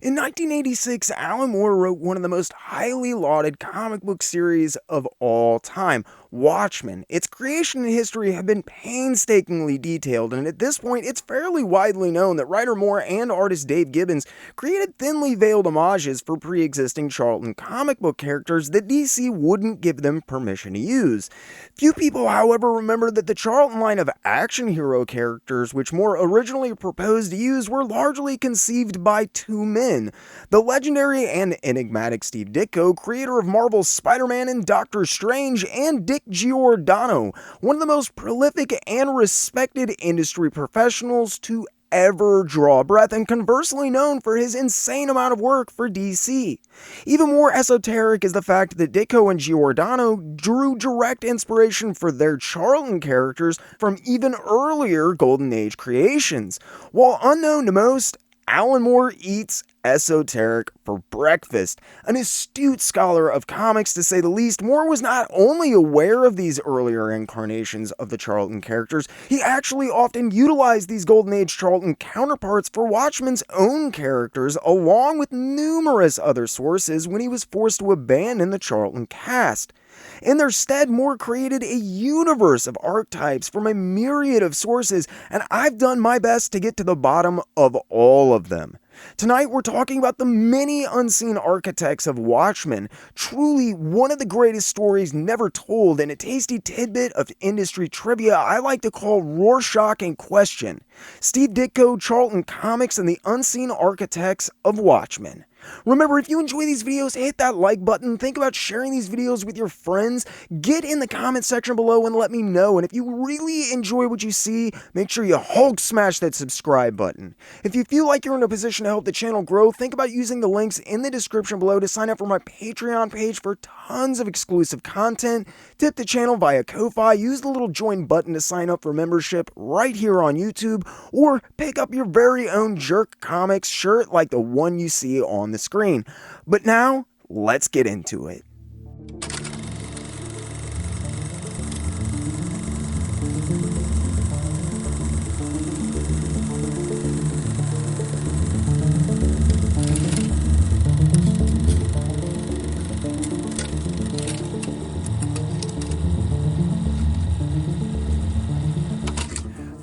In 1986, Alan Moore wrote one of the most highly lauded comic book series of all time, Watchmen. Its creation and history have been painstakingly detailed, and at this point, it's fairly widely known that writer Moore and artist Dave Gibbons created thinly veiled homages for pre-existing Charlton comic book characters that DC wouldn't give them permission to use. Few people, however, remember that the Charlton line of action hero characters, which Moore originally proposed to use, were largely conceived by two men: the legendary and enigmatic Steve Ditko, creator of Marvel's Spider-Man and Doctor Strange, and Dick Giordano, one of the most prolific and respected industry professionals to ever draw breath, and conversely known for his insane amount of work for DC. Even more esoteric is the fact that Ditko and Giordano drew direct inspiration for their Charlton characters from even earlier Golden Age creations. While unknown to most, Alan Moore eats esoteric for breakfast. An astute scholar of comics, to say the least, Moore was not only aware of these earlier incarnations of the Charlton characters, he actually often utilized these Golden Age Charlton counterparts for Watchmen's own characters, along with numerous other sources when he was forced to abandon the Charlton cast. In their stead, Moore created a universe of archetypes from a myriad of sources, and I've done my best to get to the bottom of all of them. Tonight, we're talking about the many unseen architects of Watchmen, truly one of the greatest stories never told, and a tasty tidbit of industry trivia I like to call Rorschach in Question: Steve Ditko, Charlton Comics, and the unseen architects of Watchmen. Remember, if you enjoy these videos, hit that like button. Think about sharing these videos with your friends. Get in the comment section below and let me know. And if you really enjoy what you see, make sure you Hulk smash that subscribe button. If you feel like you're in a position to help the channel grow, think about using the links in the description below to sign up for my Patreon page for tons of exclusive content. Tip the channel via Ko-Fi. Use the little join button to sign up for membership right here on YouTube, or pick up your very own JerkComic shirt like the one you see on the screen. But now, let's get into it.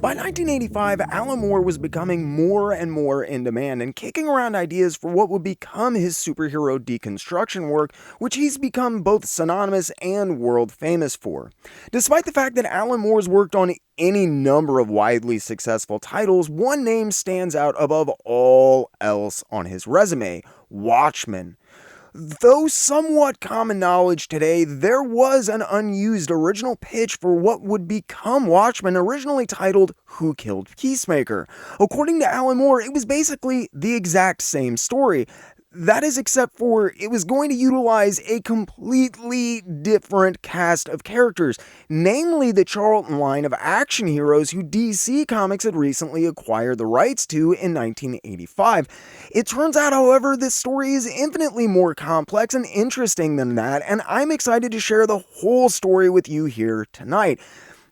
By 1985, Alan Moore was becoming more and more in demand and kicking around ideas for what would become his superhero deconstruction work, which he's become both synonymous and world famous for. Despite the fact that Alan Moore's worked on any number of widely successful titles, one name stands out above all else on his resume: Watchmen. Though somewhat common knowledge today, there was an unused original pitch for what would become Watchmen, originally titled Who Killed Peacemaker. According to Alan Moore, it was basically the exact same story. That is, except for it was going to utilize a completely different cast of characters, namely the Charlton line of action heroes who DC Comics had recently acquired the rights to in 1985. It turns out, however, this story is infinitely more complex and interesting than that, and I'm excited to share the whole story with you here tonight.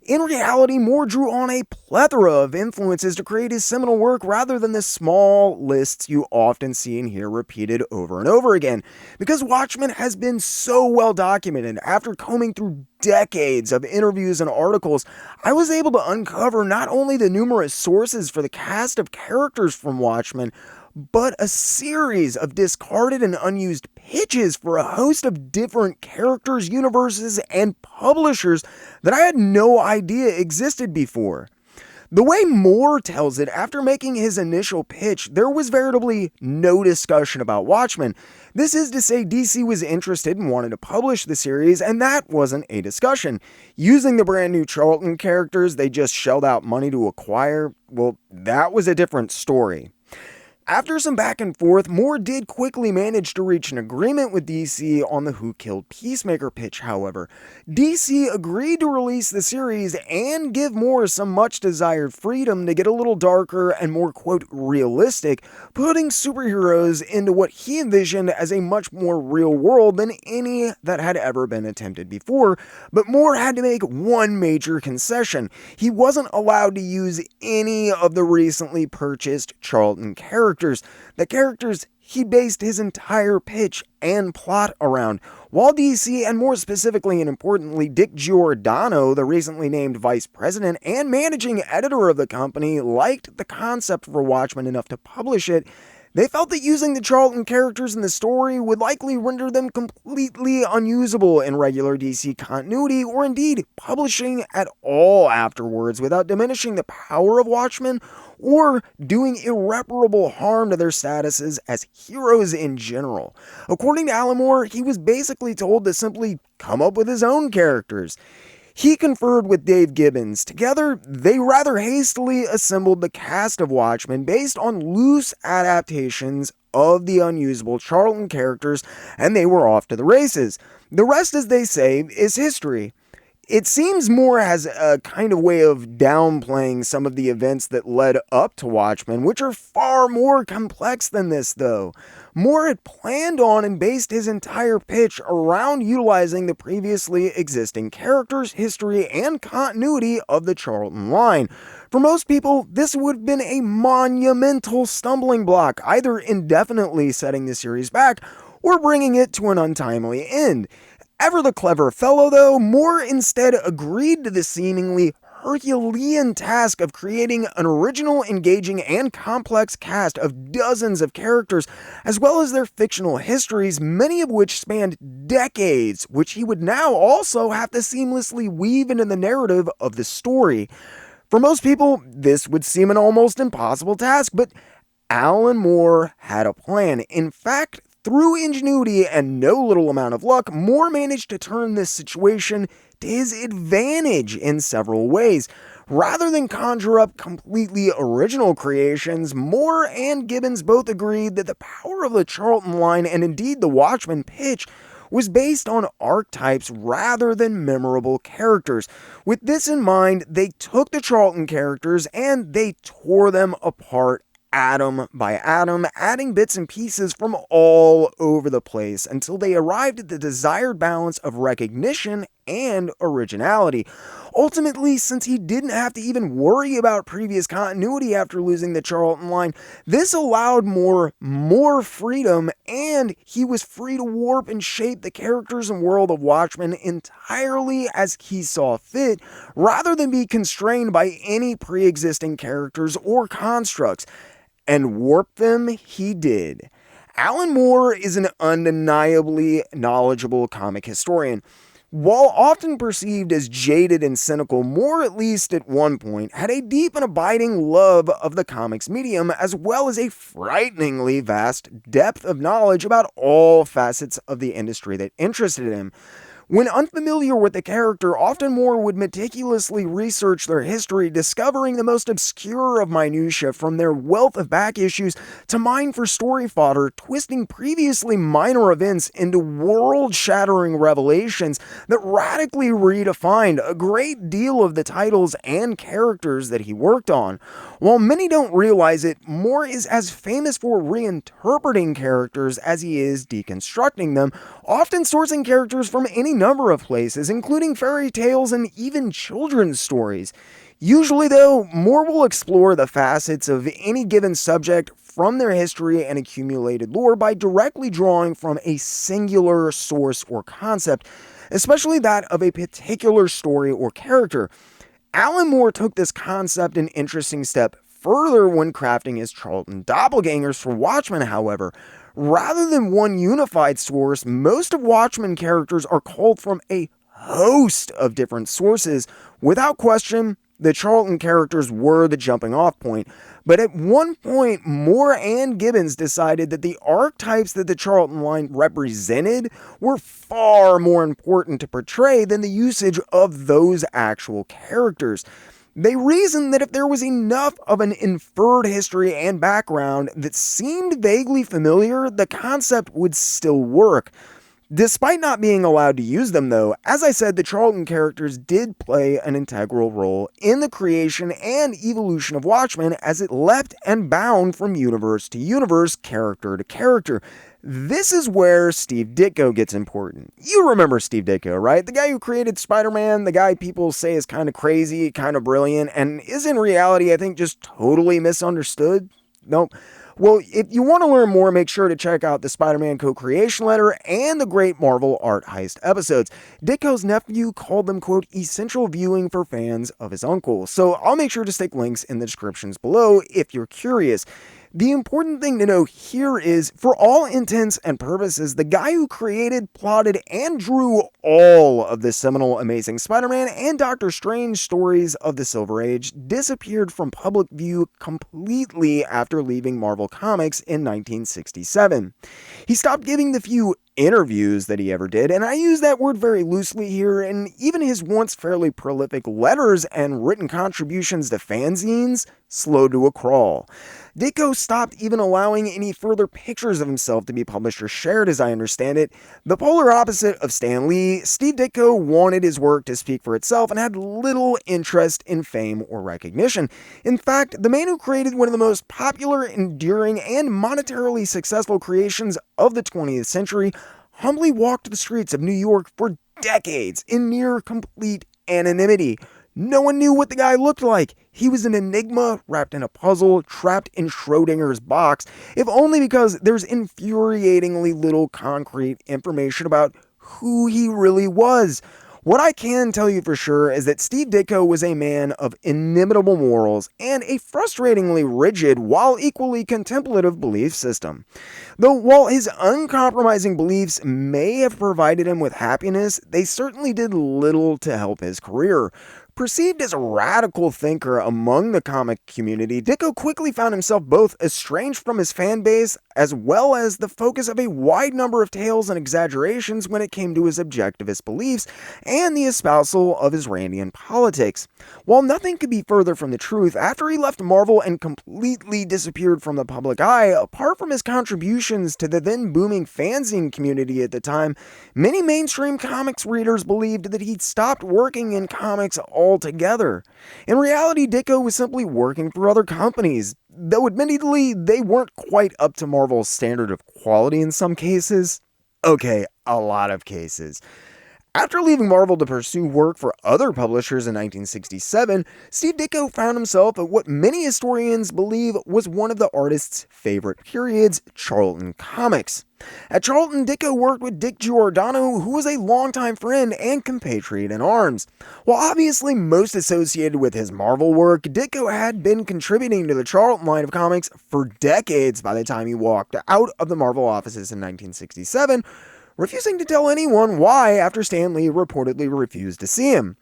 In reality, Moore drew on a plethora of influences to create his seminal work rather than the small lists you often see and hear repeated over and over again. Because Watchmen has been so well documented, after combing through decades of interviews and articles, I was able to uncover not only the numerous sources for the cast of characters from Watchmen, but a series of discarded and unused pitches for a host of different characters, universes, and publishers that I had no idea existed before. The way Moore tells it, after making his initial pitch, there was veritably no discussion about Watchmen. This is to say, DC was interested and wanted to publish the series, and that wasn't a discussion. Using the brand new Charlton characters they just shelled out money to acquire, well, that was a different story. After some back and forth, Moore did quickly manage to reach an agreement with DC on the Who Killed Peacemaker pitch, however. DC agreed to release the series and give Moore some much desired freedom to get a little darker and more, quote, realistic, putting superheroes into what he envisioned as a much more real world than any that had ever been attempted before. But Moore had to make one major concession. He wasn't allowed to use any of the recently purchased Charlton characters. characters, the characters he based his entire pitch and plot around. While DC, and more specifically and importantly Dick Giordano, the recently named vice president and managing editor of the company, liked the concept for Watchmen enough to publish it, they felt that using the Charlton characters in the story would likely render them completely unusable in regular DC continuity, or indeed publishing at all afterwards, without diminishing the power of Watchmen or doing irreparable harm to their statuses as heroes in general. According to Alan Moore, he was basically told to simply come up with his own characters. He conferred with Dave Gibbons. Together, they rather hastily assembled the cast of Watchmen based on loose adaptations of the unusable Charlton characters, and they were off to the races. The rest, as they say, is history. It seems Moore has a kind of way of downplaying some of the events that led up to Watchmen, which are far more complex than this, though. Moore had planned on and based his entire pitch around utilizing the previously existing characters, history, and continuity of the Charlton line. For most people, this would have been a monumental stumbling block, either indefinitely setting the series back or bringing it to an untimely end. Ever the clever fellow, though, Moore instead agreed to the seemingly Herculean task of creating an original, engaging, and complex cast of dozens of characters, as well as their fictional histories, many of which spanned decades, which he would now also have to seamlessly weave into the narrative of the story. For most people, this would seem an almost impossible task, but Alan Moore had a plan. In fact, through ingenuity and no little amount of luck, Moore managed to turn this situation to his advantage in several ways. Rather than conjure up completely original creations, Moore and Gibbons both agreed that the power of the Charlton line, and indeed the Watchmen pitch, was based on archetypes rather than memorable characters. With this in mind, they took the Charlton characters and they tore them apart atom by atom, adding bits and pieces from all over the place until they arrived at the desired balance of recognition and originality. Ultimately, since he didn't have to even worry about previous continuity after losing the Charlton line, this allowed more freedom, and he was free to warp and shape the characters and world of Watchmen entirely as he saw fit, rather than be constrained by any pre-existing characters or constructs. And warp them he did. Alan Moore is an undeniably knowledgeable comic historian. While often perceived as jaded and cynical, Moore, at least at one point, had a deep and abiding love of the comics medium, as well as a frighteningly vast depth of knowledge about all facets of the industry that interested him. When unfamiliar with the character, often Moore would meticulously research their history, discovering the most obscure of minutiae from their wealth of back issues to mine for story fodder, twisting previously minor events into world-shattering revelations that radically redefined a great deal of the titles and characters that he worked on. While many don't realize it, Moore is as famous for reinterpreting characters as he is deconstructing them, often sourcing characters from any number of places, including fairy tales and even children's stories. Usually, though, Moore will explore the facets of any given subject from their history and accumulated lore by directly drawing from a singular source or concept, especially that of a particular story or character. Alan Moore took this concept an interesting step further when crafting his Charlton doppelgangers for Watchmen, however. Rather than one unified source, most of Watchmen characters are culled from a host of different sources. Without question, the Charlton characters were the jumping off point, but at one point, Moore and Gibbons decided that the archetypes that the Charlton line represented were far more important to portray than the usage of those actual characters. They reasoned that if there was enough of an inferred history and background that seemed vaguely familiar, the concept would still work. Despite not being allowed to use them, though, as I said, the Charlton characters did play an integral role in the creation and evolution of Watchmen as it leapt and bound from universe to universe, character to character. This is where Steve Ditko gets important. You remember Steve Ditko, right? The guy who created Spider-Man, the guy people say is kind of crazy, kind of brilliant, and is in reality, I think, just totally misunderstood. Nope. Well, if you want to learn more, make sure to check out the Spider-Man co-creation letter and the Great Marvel Art Heist episodes. Ditko's nephew called them, quote, essential viewing for fans of his uncle. So I'll make sure to stick links in the descriptions below if you're curious. The important thing to know here is, for all intents and purposes, the guy who created, plotted, and drew all of the seminal Amazing Spider-Man and Doctor Strange stories of the Silver Age disappeared from public view completely after leaving Marvel Comics in 1967. He stopped giving the few interviews that he ever did, and I use that word very loosely here, and even his once fairly prolific letters and written contributions to fanzines slowed to a crawl. Ditko stopped even allowing any further pictures of himself to be published or shared, as I understand it. The polar opposite of Stan Lee, Steve Ditko wanted his work to speak for itself and had little interest in fame or recognition. In fact, the man who created one of the most popular, enduring, and monetarily successful creations of the 20th century humbly walked the streets of New York for decades in near complete anonymity. No one knew what the guy looked like. He was an enigma wrapped in a puzzle, trapped in Schrodinger's box, if only because there's infuriatingly little concrete information about who he really was. What I can tell you for sure is that Steve Ditko was a man of inimitable morals and a frustratingly rigid while equally contemplative belief system. Though while his uncompromising beliefs may have provided him with happiness, they certainly did little to help his career. Perceived as a radical thinker among the comic community, Ditko quickly found himself both estranged from his fan base as well as the focus of a wide number of tales and exaggerations when it came to his objectivist beliefs and the espousal of his Randian politics. While nothing could be further from the truth, after he left Marvel and completely disappeared from the public eye, apart from his contributions to the then booming fanzine community at the time, many mainstream comics readers believed that he'd stopped working in comics altogether. In reality, Ditko was simply working for other companies, though admittedly they weren't quite up to Marvel's standard of quality in some cases. Okay, a lot of cases. After leaving Marvel to pursue work for other publishers in 1967, Steve Ditko found himself at what many historians believe was one of the artist's favorite periods, Charlton Comics. At Charlton, Ditko worked with Dick Giordano, who was a longtime friend and compatriot in arms. While obviously most associated with his Marvel work, Ditko had been contributing to the Charlton line of comics for decades by the time he walked out of the Marvel offices in 1967, refusing to tell anyone why after Stan Lee reportedly refused to see him.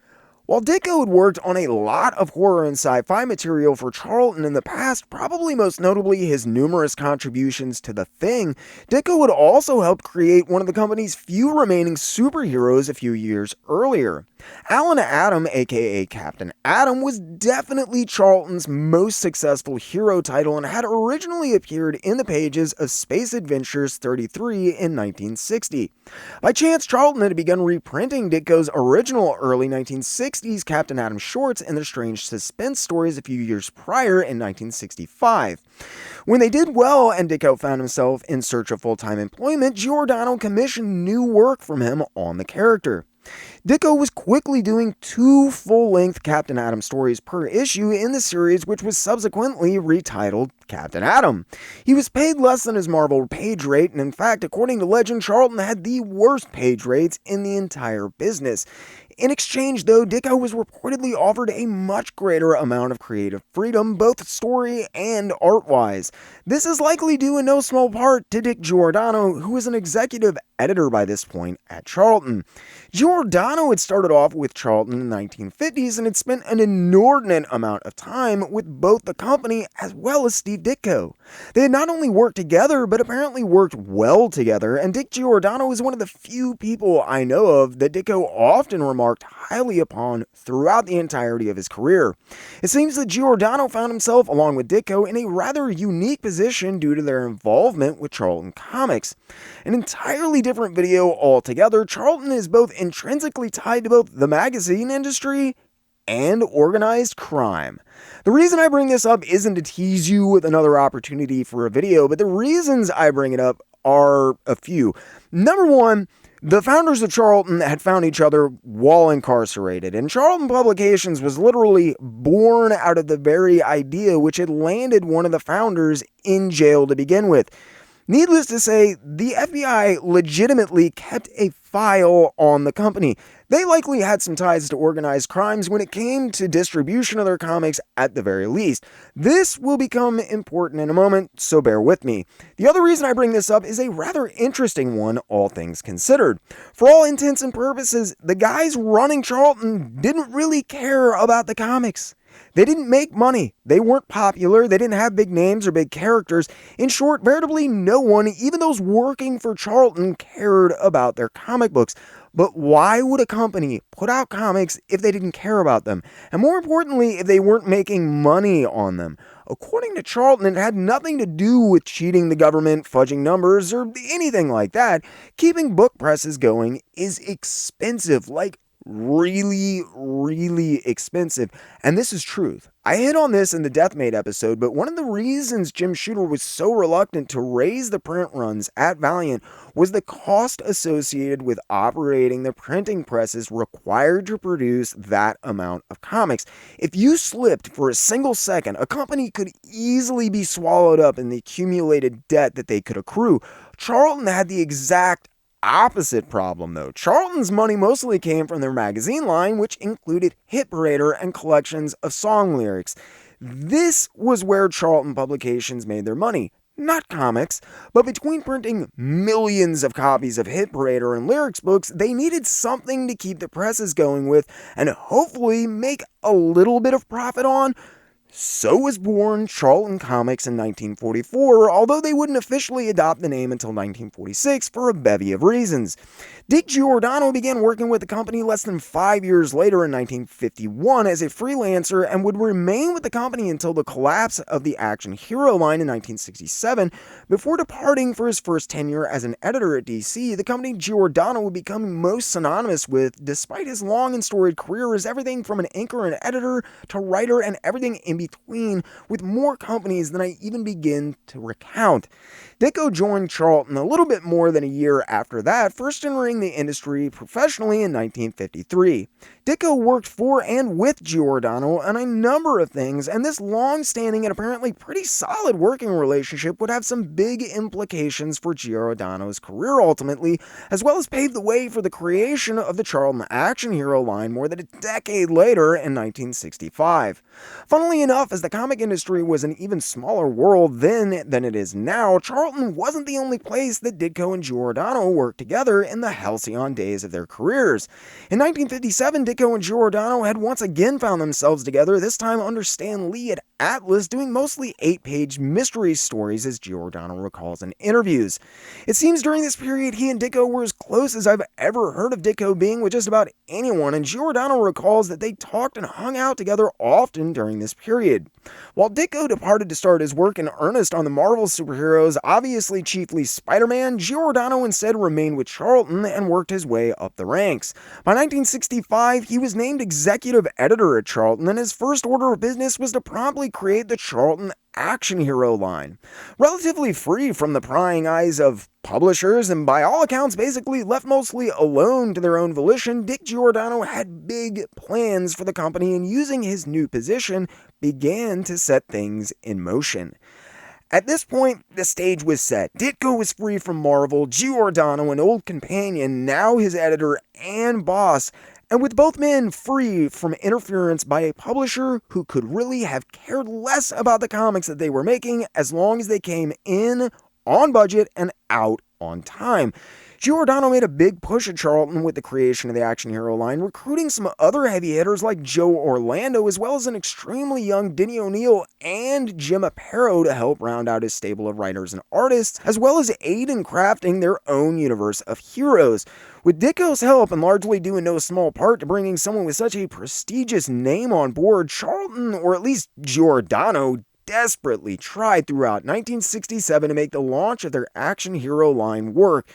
While Ditko had worked on a lot of horror and sci-fi material for Charlton in the past, probably most notably his numerous contributions to The Thing, Ditko had also helped create one of the company's few remaining superheroes a few years earlier. Alan Adam, aka Captain Atom, was definitely Charlton's most successful hero title and had originally appeared in the pages of Space Adventures 33 in 1960. By chance, Charlton had begun reprinting Ditko's original early 1960s Captain Atom shorts and their strange suspense stories a few years prior in 1965. When they did well and Ditko found himself in search of full-time employment, Giordano commissioned new work from him on the character. Ditko was quickly doing 2 full-length Captain Atom stories per issue in the series, which was subsequently retitled Captain Atom. He was paid less than his Marvel page rate, and in fact, according to legend, Charlton had the worst page rates in the entire business. In exchange, though, Ditko was reportedly offered a much greater amount of creative freedom, both story and art-wise. This is likely due in no small part to Dick Giordano, who was an executive editor by this point at Charlton. Giordano had started off with Charlton in the 1950s and had spent an inordinate amount of time with both the company as well as Steve Ditko. They had not only worked together, but apparently worked well together, and Dick Giordano is one of the few people I know of that Ditko often remarked highly upon throughout the entirety of his career. It seems that Giordano found himself, along with Ditko, in a rather unique position due to their involvement with Charlton Comics. An entirely different video altogether, Charlton is both intrinsically tied to both the magazine industry and organized crime. The reason I bring this up isn't to tease you with another opportunity for a video, but the reasons I bring it up are a few. Number one, The founders of Charlton had found each other while incarcerated, and Charlton Publications was literally born out of the very idea which had landed one of the founders in jail to begin with. Needless to say, the FBI legitimately kept a file on the company. They likely had some ties to organized crimes when it came to distribution of their comics at the very least. This will become important in a moment, so bear with me. The other reason I bring this up is a rather interesting one, all things considered. For all intents and purposes, the guys running Charlton didn't really care about the comics. They didn't make money, they weren't popular, they didn't have big names or big characters. In short, veritably no one, even those working for Charlton, cared about their comic books. But why would a company put out comics if they didn't care about them? And more importantly, if they weren't making money on them? According to Charlton, it had nothing to do with cheating the government, fudging numbers, or anything like that. Keeping book presses going is expensive, like really, really expensive. And this is truth. I hit on this in the Deathmate episode, but one of the reasons Jim Shooter was so reluctant to raise the print runs at Valiant was the cost associated with operating the printing presses required to produce that amount of comics. If you slipped for a single second, a company could easily be swallowed up in the accumulated debt that they could accrue. Charlton had the exact opposite problem, though. Charlton's money mostly came from their magazine line, which included Hit Parader and collections of song lyrics. This was where Charlton Publications made their money, not comics. But between printing millions of copies of Hit Parader and lyrics books, they needed something to keep the presses going with and hopefully make a little bit of profit on. So was born Charlton Comics in 1944, although they wouldn't officially adopt the name until 1946 for a bevy of reasons. Dick Giordano began working with the company less than 5 years later in 1951 as a freelancer and would remain with the company until the collapse of the Action Hero line in 1967. Before departing for his first tenure as an editor at DC, the company Giordano would become most synonymous with, despite his long and storied career as everything from an inker and editor to writer and everything in between, with more companies than I even begin to recount. Ditko joined Charlton a little bit more than a year after that, first entering the industry professionally in 1953. Ditko worked for and with Giordano on a number of things, and this long-standing and apparently pretty solid working relationship would have some big implications for Giordano's career ultimately, as well as pave the way for the creation of the Charlton Action Hero line more than a decade later in 1965. Funnily enough, as the comic industry was an even smaller world then than it is now, Charlton wasn't the only place that Ditko and Giordano worked together in the halcyon days of their careers. In 1957, Ditko and Giordano had once again found themselves together, this time under Stan Lee at Atlas, doing mostly 8-page mystery stories, as Giordano recalls in interviews. It seems during this period he and Ditko were as close as I've ever heard of Ditko being with just about anyone, and Giordano recalls that they talked and hung out together often during this period. While Ditko departed to start his work in earnest on the Marvel superheroes, obviously chiefly Spider-Man, Giordano instead remained with Charlton and worked his way up the ranks. By 1965, he was named executive editor at Charlton, and his first order of business was to promptly create the Charlton Action Hero line. Relatively free from the prying eyes of publishers, and by all accounts basically left mostly alone to their own volition, Dick Giordano had big plans for the company, and using his new position, began to set things in motion. At this point, the stage was set. Ditko was free from Marvel, Giordano, an old companion, now his editor and boss, and with both men free from interference by a publisher who could really have cared less about the comics that they were making as long as they came in on budget and out on time. Giordano made a big push at Charlton with the creation of the Action Hero line, recruiting some other heavy hitters like Joe Orlando, as well as an extremely young Denny O'Neil and Jim Aparo to help round out his stable of writers and artists, as well as aid in crafting their own universe of heroes. With Ditko's help, and largely due in no small part to bringing someone with such a prestigious name on board, Charlton, or at least Giordano, desperately tried throughout 1967 to make the launch of their Action Hero line work.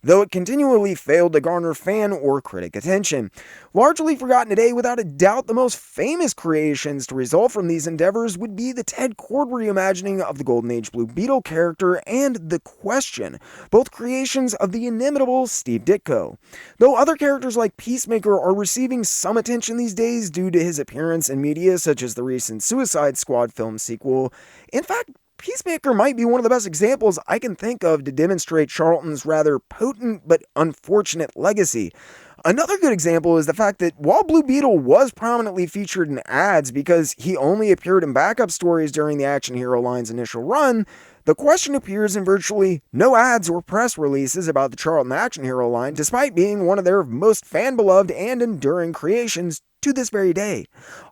though it continually failed to garner fan or critic attention. Largely forgotten today, without a doubt, the most famous creations to result from these endeavors would be the Ted Kord reimagining of the Golden Age Blue Beetle character and The Question, both creations of the inimitable Steve Ditko. Though other characters like Peacemaker are receiving some attention these days due to his appearance in media such as the recent Suicide Squad film sequel, in fact, Peacemaker might be one of the best examples I can think of to demonstrate Charlton's rather potent but unfortunate legacy. Another good example is the fact that while Blue Beetle was prominently featured in ads because he only appeared in backup stories during the Action Hero line's initial run, The Question appears in virtually no ads or press releases about the Charlton Action Hero line, despite being one of their most fan-beloved and enduring creations to this very day.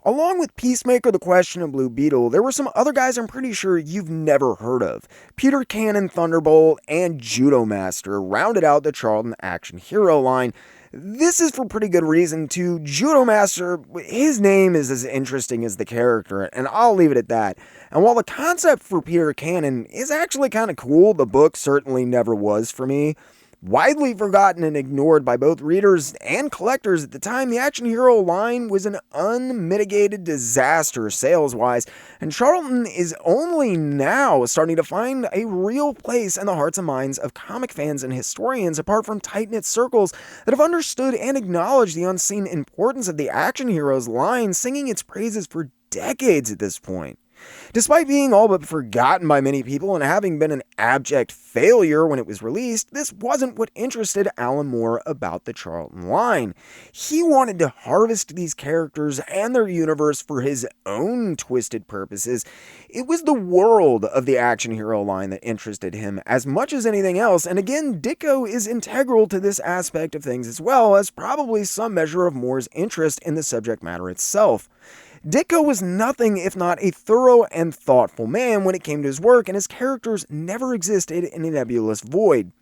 Along with Peacemaker, The Question, and Blue Beetle, there were some other guys I'm pretty sure you've never heard of. Peter Cannon, Thunderbolt, and Judo Master rounded out the Charlton Action Hero line. This is for pretty good reason too. Judo Master, his name is as interesting as the character, and I'll leave it at that. And while the concept for Peter Cannon is actually kind of cool, the book certainly never was for me. Widely forgotten and ignored by both readers and collectors at the time, the Action Hero line was an unmitigated disaster sales-wise, and Charlton is only now starting to find a real place in the hearts and minds of comic fans and historians, apart from tight-knit circles that have understood and acknowledged the unseen importance of the Action Heroes line, singing its praises for decades at this point. Despite being all but forgotten by many people and having been an abject failure when it was released, this wasn't what interested Alan Moore about the Charlton line. He wanted to harvest these characters and their universe for his own twisted purposes. It was the world of the Action Hero line that interested him as much as anything else, and again, Ditko is integral to this aspect of things as well as probably some measure of Moore's interest in the subject matter itself. Ditko was nothing if not a thorough and thoughtful man when it came to his work, and his characters never existed in a nebulous void.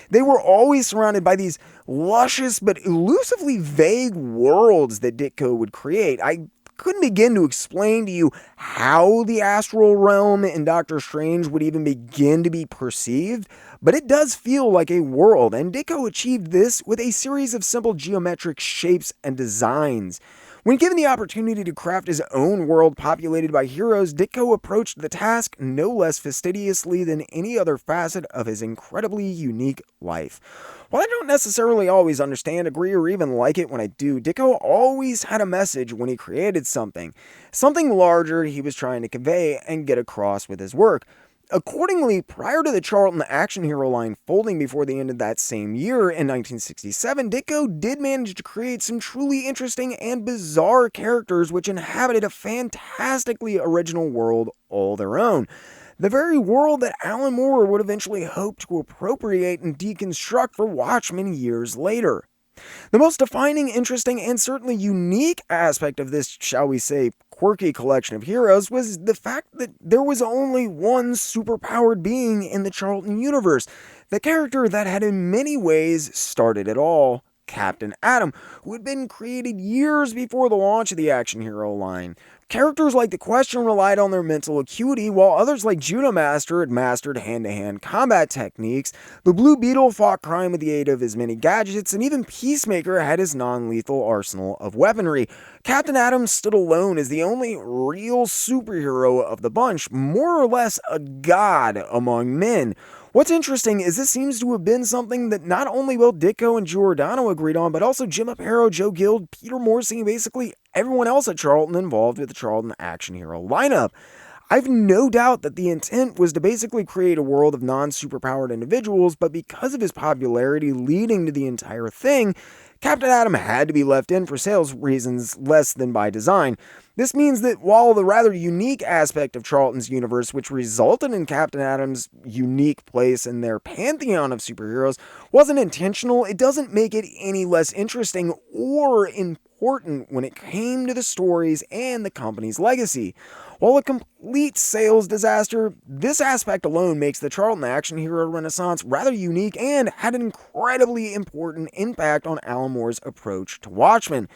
They were always surrounded by these luscious but elusively vague worlds that Ditko would create. I couldn't begin to explain to you how the astral realm in Doctor Strange would even begin to be perceived, but it does feel like a world, and Ditko achieved this with a series of simple geometric shapes and designs. When given the opportunity to craft his own world populated by heroes, Ditko approached the task no less fastidiously than any other facet of his incredibly unique life. While I don't necessarily always understand, agree, or even like it when I do, Ditko always had a message when he created something larger he was trying to convey and get across with his work. Accordingly, prior to the Charlton Action Hero line folding before the end of that same year in 1967, Ditko did manage to create some truly interesting and bizarre characters which inhabited a fantastically original world all their own. The very world that Alan Moore would eventually hope to appropriate and deconstruct for Watchmen years later. The most defining, interesting, and certainly unique aspect of this, shall we say, quirky collection of heroes was the fact that there was only one superpowered being in the Charlton universe, the character that had in many ways started it all, Captain Atom, who had been created years before the launch of the Action Hero line. Characters like The Question relied on their mental acuity, while others like Judo Master had mastered hand-to-hand combat techniques. The Blue Beetle fought crime with the aid of his many gadgets, and even Peacemaker had his non-lethal arsenal of weaponry. Captain Atom stood alone as the only real superhero of the bunch, more or less a god among men. What's interesting is this seems to have been something that not only both Ditko and Giordano agreed on, but also Jim Aparo, Joe Guild, Peter Morrissey, and basically everyone else at Charlton involved with the Charlton Action Hero lineup. I've no doubt that the intent was to basically create a world of non-superpowered individuals, but because of his popularity leading to the entire thing, Captain Atom had to be left in for sales reasons less than by design. This means that while the rather unique aspect of Charlton's universe, which resulted in Captain Atom's unique place in their pantheon of superheroes, wasn't intentional, it doesn't make it any less interesting or important when it came to the stories and the company's legacy. While a complete sales disaster, this aspect alone makes the Charlton Action Hero Renaissance rather unique and had an incredibly important impact on Alan Moore's approach to Watchmen.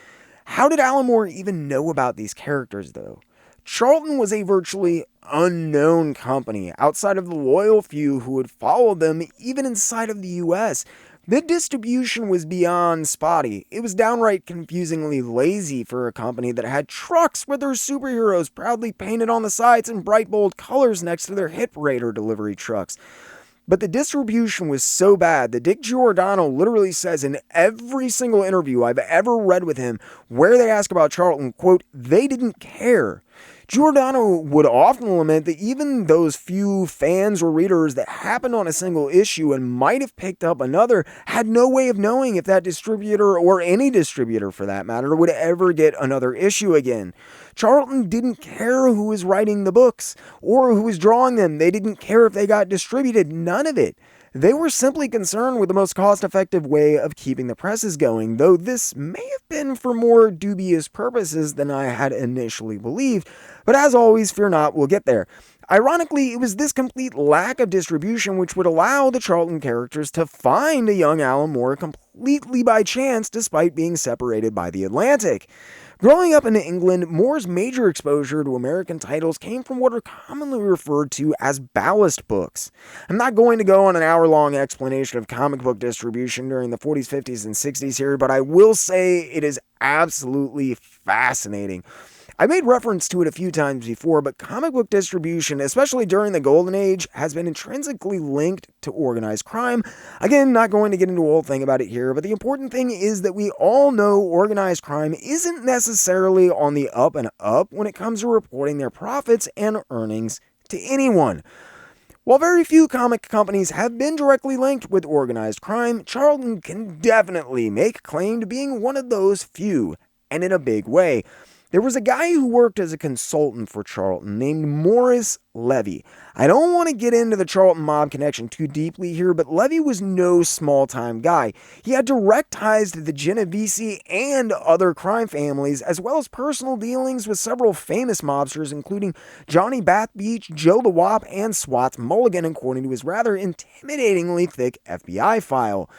How did Alan Moore even know about these characters, though? Charlton was a virtually unknown company outside of the loyal few who had followed them, even inside of the US. The distribution was beyond spotty. It was downright confusingly lazy for a company that had trucks with their superheroes proudly painted on the sides in bright bold colors next to their hit parade or delivery trucks. But the distribution was so bad that Dick Giordano literally says in every single interview I've ever read with him where they ask about Charlton, quote, they didn't care. Giordano would often lament that even those few fans or readers that happened on a single issue and might have picked up another had no way of knowing if that distributor, or any distributor for that matter, would ever get another issue again. Charlton didn't care who was writing the books or who was drawing them. They didn't care if they got distributed. None of it. They were simply concerned with the most cost-effective way of keeping the presses going, though this may have been for more dubious purposes than I had initially believed. But as always, fear not, we'll get there. Ironically, it was this complete lack of distribution which would allow the Charlton characters to find a young Alan Moore completely by chance despite being separated by the Atlantic. Growing up in England, Moore's major exposure to American titles came from what are commonly referred to as ballast books. I'm not going to go on an hour-long explanation of comic book distribution during the 40s, 50s, and 60s here, but I will say it is absolutely fascinating. I made reference to it a few times before, but comic book distribution, especially during the Golden Age, has been intrinsically linked to organized crime. Again, not going to get into a whole thing about it here, but the important thing is that we all know organized crime isn't necessarily on the up and up when it comes to reporting their profits and earnings to anyone. While very few comic companies have been directly linked with organized crime, Charlton can definitely make claim to being one of those few, and in a big way. There was a guy who worked as a consultant for Charlton named Morris Levy. I don't want to get into the Charlton mob connection too deeply here, but Levy was no small-time guy. He had direct ties to the Genovese and other crime families, as well as personal dealings with several famous mobsters, including Johnny Bathbeach, Joe the Wop, and Swats Mulligan, according to his rather intimidatingly thick FBI file.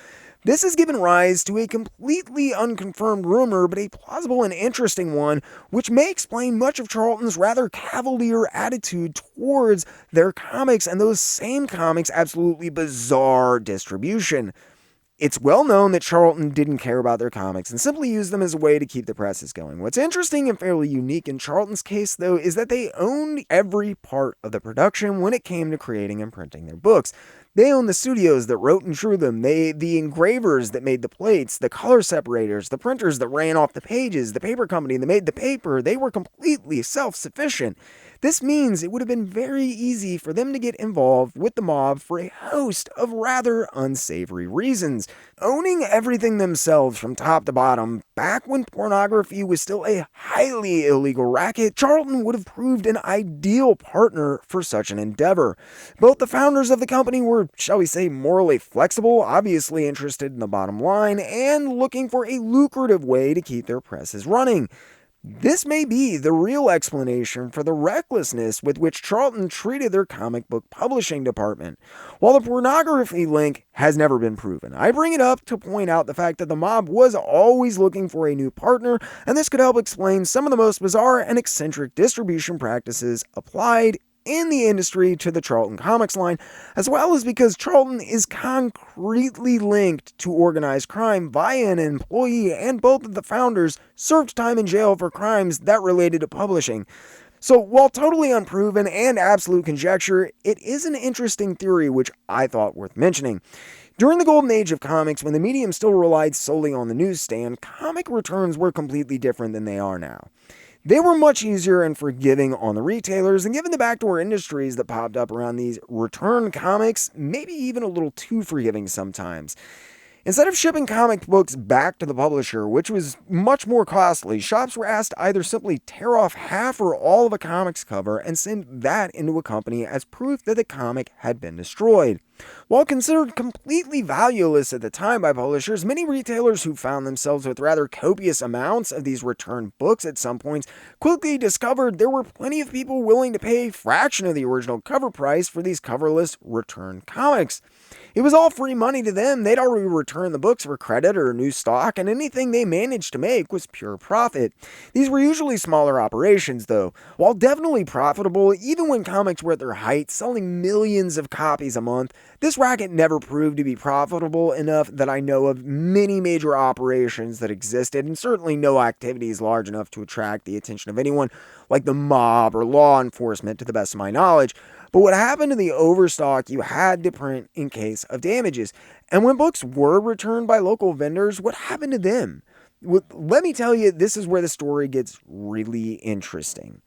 This has given rise to a completely unconfirmed rumor, but a plausible and interesting one, which may explain much of Charlton's rather cavalier attitude towards their comics and those same comics' absolutely bizarre distribution. It's well known that Charlton didn't care about their comics and simply used them as a way to keep the presses going. What's interesting and fairly unique in Charlton's case, though, is that they owned every part of the production when it came to creating and printing their books. They owned the studios that wrote and drew them, the engravers that made the plates, the color separators, the printers that ran off the pages, the paper company that made the paper. They were completely self-sufficient. This means it would have been very easy for them to get involved with the mob for a host of rather unsavory reasons. Owning everything themselves from top to bottom, back when pornography was still a highly illegal racket, Charlton would have proved an ideal partner for such an endeavor. Both the founders of the company were, shall we say, morally flexible, obviously interested in the bottom line, and looking for a lucrative way to keep their presses running. This may be the real explanation for the recklessness with which Charlton treated their comic book publishing department. While the pornography link has never been proven, I bring it up to point out the fact that the mob was always looking for a new partner, and this could help explain some of the most bizarre and eccentric distribution practices applied in the industry to the Charlton Comics line, as well as because Charlton is concretely linked to organized crime via an employee, and both of the founders served time in jail for crimes that related to publishing. So while totally unproven and absolute conjecture, it is an interesting theory which I thought worth mentioning. During the golden age of comics, when the medium still relied solely on the newsstand, comic returns were completely different than they are now. They were much easier and forgiving on the retailers, and given the backdoor industries that popped up around these return comics, maybe even a little too forgiving sometimes. Instead of shipping comic books back to the publisher, which was much more costly, shops were asked to either simply tear off half or all of a comic's cover and send that into a company as proof that the comic had been destroyed. While considered completely valueless at the time by publishers, many retailers who found themselves with rather copious amounts of these returned books at some points quickly discovered there were plenty of people willing to pay a fraction of the original cover price for these coverless returned comics. It was all free money to them. They'd already returned the books for credit or new stock, and anything they managed to make was pure profit. These were usually smaller operations, though. While definitely profitable, even when comics were at their height, selling millions of copies a month, This racket never proved to be profitable enough that I know of many major operations that existed, and certainly no activities large enough to attract the attention of anyone like the mob or law enforcement, to the best of my knowledge. But what happened to the overstock you had to print in case of damages? And when books were returned by local vendors, what happened to them? Well, let me tell you, this is where the story gets really interesting.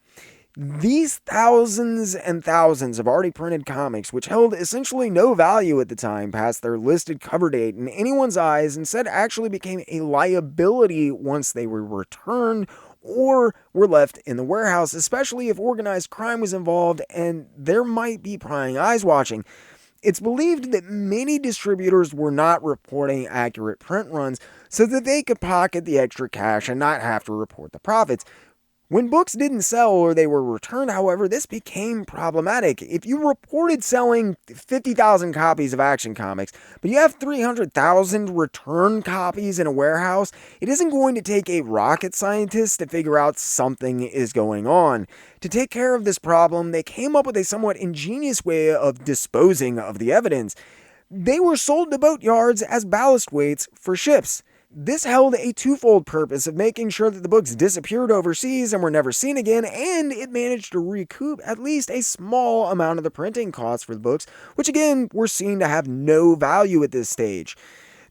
These thousands and thousands of already printed comics, which held essentially no value at the time past their listed cover date in anyone's eyes, instead actually became a liability once they were returned or were left in the warehouse, especially if organized crime was involved and there might be prying eyes watching. It's believed that many distributors were not reporting accurate print runs so that they could pocket the extra cash and not have to report the profits. When books didn't sell or they were returned, however, this became problematic. If you reported selling 50,000 copies of Action Comics, but you have 300,000 return copies in a warehouse, it isn't going to take a rocket scientist to figure out something is going on. To take care of this problem, they came up with a somewhat ingenious way of disposing of the evidence. They were sold to boat yards as ballast weights for ships. This held a twofold purpose of making sure that the books disappeared overseas and were never seen again, and it managed to recoup at least a small amount of the printing costs for the books, which again were seen to have no value at this stage.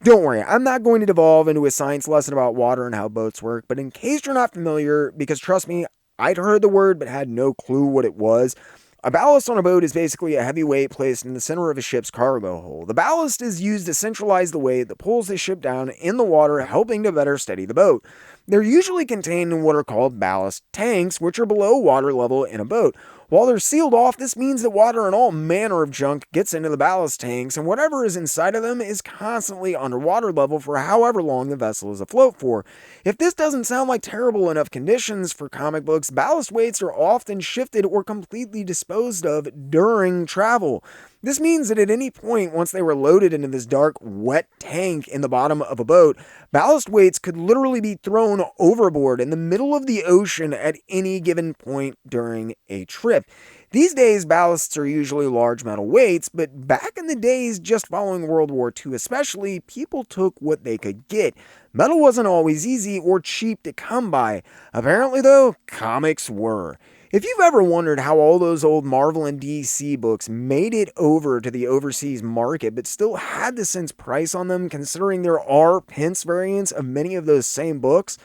Don't worry, I'm not going to devolve into a science lesson about water and how boats work, but in case you're not familiar, because trust me, I'd heard the word but had no clue what it was, a ballast on a boat is basically a heavy weight placed in the center of a ship's cargo hold. The ballast is used to centralize the weight that pulls the ship down in the water, helping to better steady the boat. They're usually contained in what are called ballast tanks, which are below water level in a boat. While they're sealed off, this means that water and all manner of junk gets into the ballast tanks, and whatever is inside of them is constantly under water level for however long the vessel is afloat for. If this doesn't sound like terrible enough conditions for comic books, ballast weights are often shifted or completely disposed of during travel. This means that at any point, once they were loaded into this dark, wet tank in the bottom of a boat, ballast weights could literally be thrown overboard in the middle of the ocean at any given point during a trip. These days, ballasts are usually large metal weights, but back in the days just following World War II especially, people took what they could get. Metal wasn't always easy or cheap to come by. Apparently, though, comics were. If you've ever wondered how all those old Marvel and DC books made it over to the overseas market but still had the cents price on them, considering there are pence variants of many of those same books,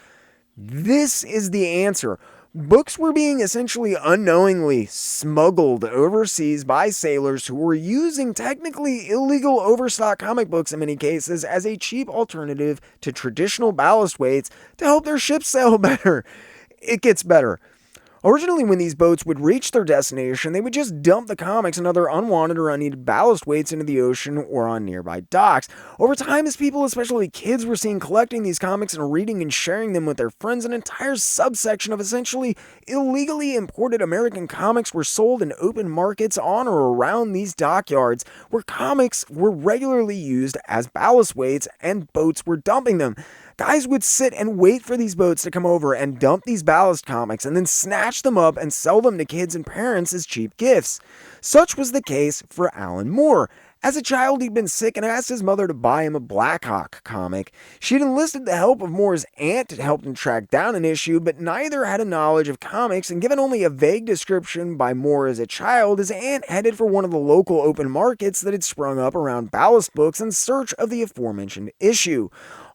this is the answer. Books were being essentially unknowingly smuggled overseas by sailors who were using technically illegal overstock comic books in many cases as a cheap alternative to traditional ballast weights to help their ships sail better. It gets better. Originally, when these boats would reach their destination, they would just dump the comics and other unwanted or unneeded ballast weights into the ocean or on nearby docks. Over time, as people, especially kids, were seen collecting these comics and reading and sharing them with their friends, an entire subsection of essentially illegally imported American comics were sold in open markets on or around these dockyards, where comics were regularly used as ballast weights and boats were dumping them. Guys would sit and wait for these boats to come over and dump these ballast comics and then snatch them up and sell them to kids and parents as cheap gifts. Such was the case for Alan Moore. As a child, he'd been sick and asked his mother to buy him a Blackhawk comic. She'd enlisted the help of Moore's aunt to help him track down an issue, but neither had a knowledge of comics, and given only a vague description by Moore as a child, his aunt headed for one of the local open markets that had sprung up around ballast books in search of the aforementioned issue.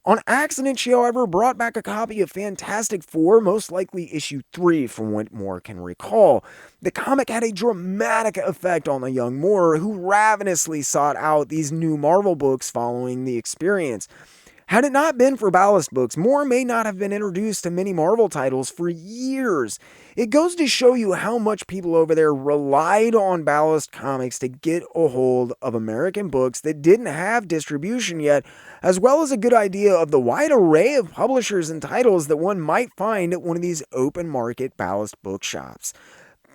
On accident, she, however, brought back a copy of Fantastic Four, most likely issue 3 from what Moore can recall. The comic had a dramatic effect on the young Moore, who ravenously sought out these new Marvel books following the experience. Had it not been for ballast books, Moore may not have been introduced to many Marvel titles for years. It goes to show you how much people over there relied on ballast comics to get a hold of American books that didn't have distribution yet, as well as a good idea of the wide array of publishers and titles that one might find at one of these open market ballast bookshops.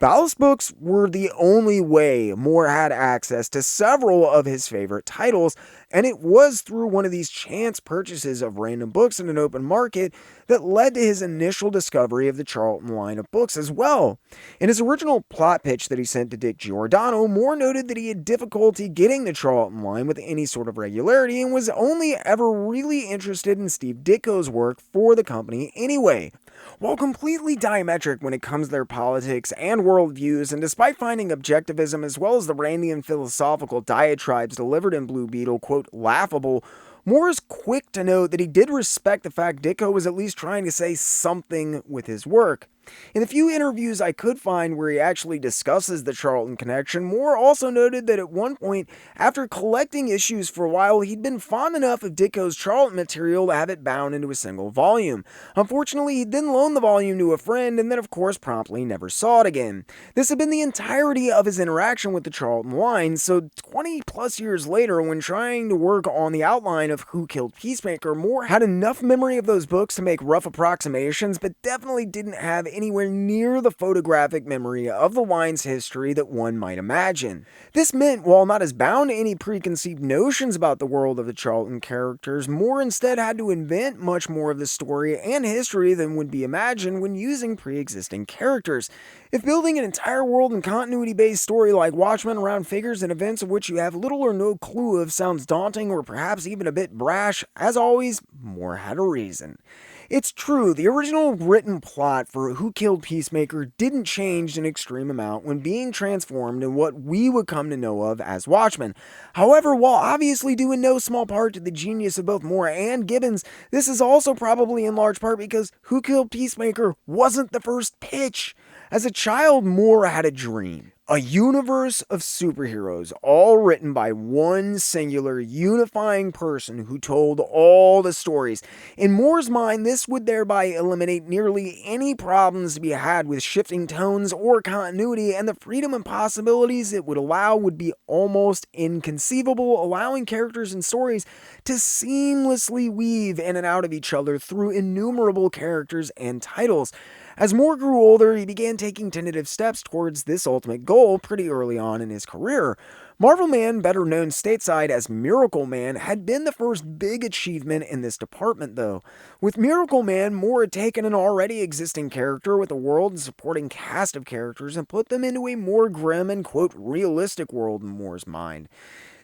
Ballast books were the only way Moore had access to several of his favorite titles, and it was through one of these chance purchases of random books in an open market that led to his initial discovery of the Charlton line of books as well. In his original plot pitch that he sent to Dick Giordano, Moore noted that he had difficulty getting the Charlton line with any sort of regularity and was only ever really interested in Steve Ditko's work for the company anyway. While completely diametric when it comes to their politics and worldviews, and despite finding objectivism as well as the Randian philosophical diatribes delivered in Blue Beetle, quote, laughable, Moore is quick to note that he did respect the fact Ditko was at least trying to say something with his work. In the few interviews I could find where he actually discusses the Charlton connection, Moore also noted that at one point, after collecting issues for a while, he'd been fond enough of Ditko's Charlton material to have it bound into a single volume. Unfortunately, he then loaned the volume to a friend and then of course promptly never saw it again. This had been the entirety of his interaction with the Charlton line, so 20 plus years later, when trying to work on the outline of Who Killed Peacemaker, Moore had enough memory of those books to make rough approximations, but definitely didn't have anywhere near the photographic memory of the line's history that one might imagine. This meant, while not as bound to any preconceived notions about the world of the Charlton characters, Moore instead had to invent much more of the story and history than would be imagined when using pre-existing characters. If building an entire world and continuity-based story like Watchmen around figures and events of which you have little or no clue of sounds daunting or perhaps even a bit brash, as always, Moore had a reason. It's true, the original written plot for Who Killed Peacemaker didn't change an extreme amount when being transformed in what we would come to know of as Watchmen. However, while obviously due in no small part to the genius of both Moore and Gibbons, this is also probably in large part because Who Killed Peacemaker wasn't the first pitch. As a child, Moore had a dream. A universe of superheroes, all written by one singular, unifying person who told all the stories. In Moore's mind, this would thereby eliminate nearly any problems to be had with shifting tones or continuity, and the freedom and possibilities it would allow would be almost inconceivable, allowing characters and stories to seamlessly weave in and out of each other through innumerable characters and titles. As Moore grew older, he began taking tentative steps towards this ultimate goal pretty early on in his career. Marvel Man, better known stateside as Miracle Man, had been the first big achievement in this department though. With Miracle Man, Moore had taken an already existing character with a world and supporting cast of characters and put them into a more grim and quote realistic world in Moore's mind.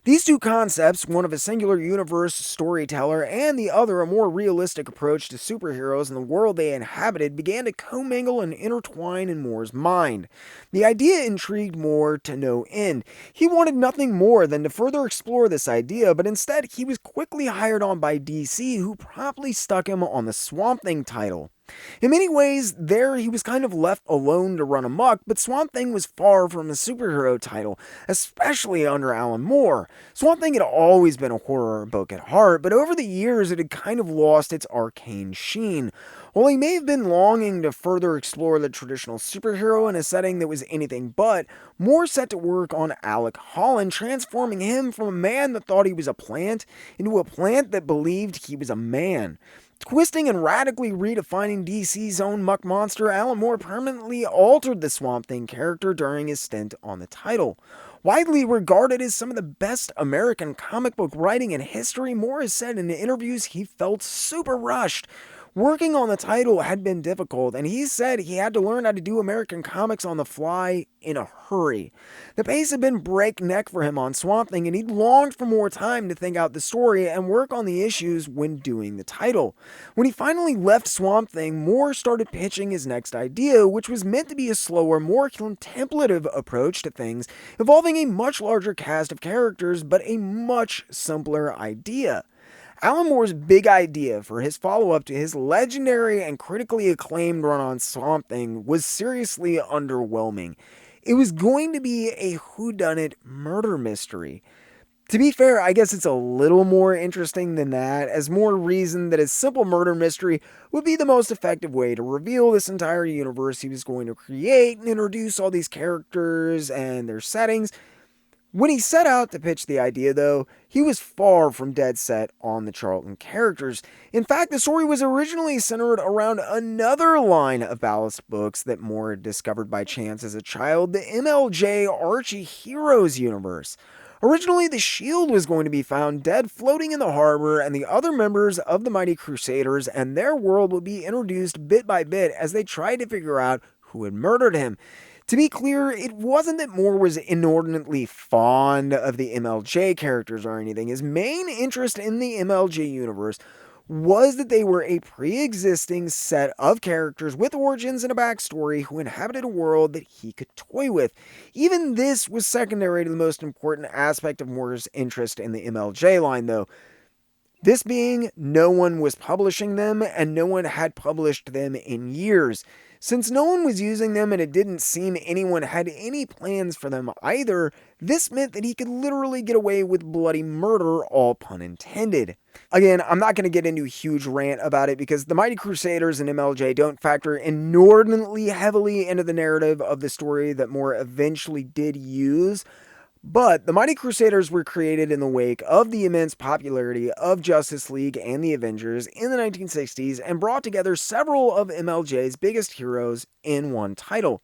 These two concepts, one of a singular universe storyteller and the other a more realistic approach to superheroes and the world they inhabited, began to commingle and intertwine in Moore's mind. The idea intrigued Moore to no end. He wanted nothing more than to further explore this idea, but instead he was quickly hired on by DC, who promptly stuck him on the Swamp Thing title. In many ways, there he was kind of left alone to run amok, but Swamp Thing was far from a superhero title, especially under Alan Moore. Swamp Thing had always been a horror book at heart, but over the years it had kind of lost its arcane sheen. While he may have been longing to further explore the traditional superhero in a setting that was anything but, Moore set to work on Alec Holland, transforming him from a man that thought he was a plant into a plant that believed he was a man. Twisting and radically redefining DC's own muck monster, Alan Moore permanently altered the Swamp Thing character during his stint on the title. Widely regarded as some of the best American comic book writing in history, Moore has said in interviews he felt super rushed. Working on the title had been difficult, and he said he had to learn how to do American comics on the fly in a hurry. The pace had been breakneck for him on Swamp Thing, and he'd longed for more time to think out the story and work on the issues when doing the title. When he finally left Swamp Thing, Moore started pitching his next idea, which was meant to be a slower, more contemplative approach to things, involving a much larger cast of characters, but a much simpler idea. Alan Moore's big idea for his follow-up to his legendary and critically acclaimed run on Swamp Thing was seriously underwhelming. It was going to be a whodunit murder mystery. To be fair, I guess it's a little more interesting than that, as Moore reasoned that a simple murder mystery would be the most effective way to reveal this entire universe he was going to create and introduce all these characters and their settings. When he set out to pitch the idea, though, he was far from dead set on the Charlton characters. In fact, the story was originally centered around another line of ballast books that Moore had discovered by chance as a child, the MLJ Archie Heroes universe. Originally, the Shield was going to be found dead floating in the harbor, and the other members of the Mighty Crusaders and their world would be introduced bit by bit as they tried to figure out who had murdered him. To be clear, it wasn't that Moore was inordinately fond of the MLJ characters or anything. His main interest in the MLJ universe was that they were a pre-existing set of characters with origins and a backstory who inhabited a world that he could toy with. Even this was secondary to the most important aspect of Moore's interest in the MLJ line, though. This being, no one was publishing them, and no one had published them in years. Since no one was using them and it didn't seem anyone had any plans for them either, this meant that he could literally get away with bloody murder, all pun intended. Again, I'm not going to get into a huge rant about it because the Mighty Crusaders and MLJ don't factor inordinately heavily into the narrative of the story that Moore eventually did use. But the Mighty Crusaders were created in the wake of the immense popularity of Justice League and the Avengers in the 1960s and brought together several of MLJ's biggest heroes in one title.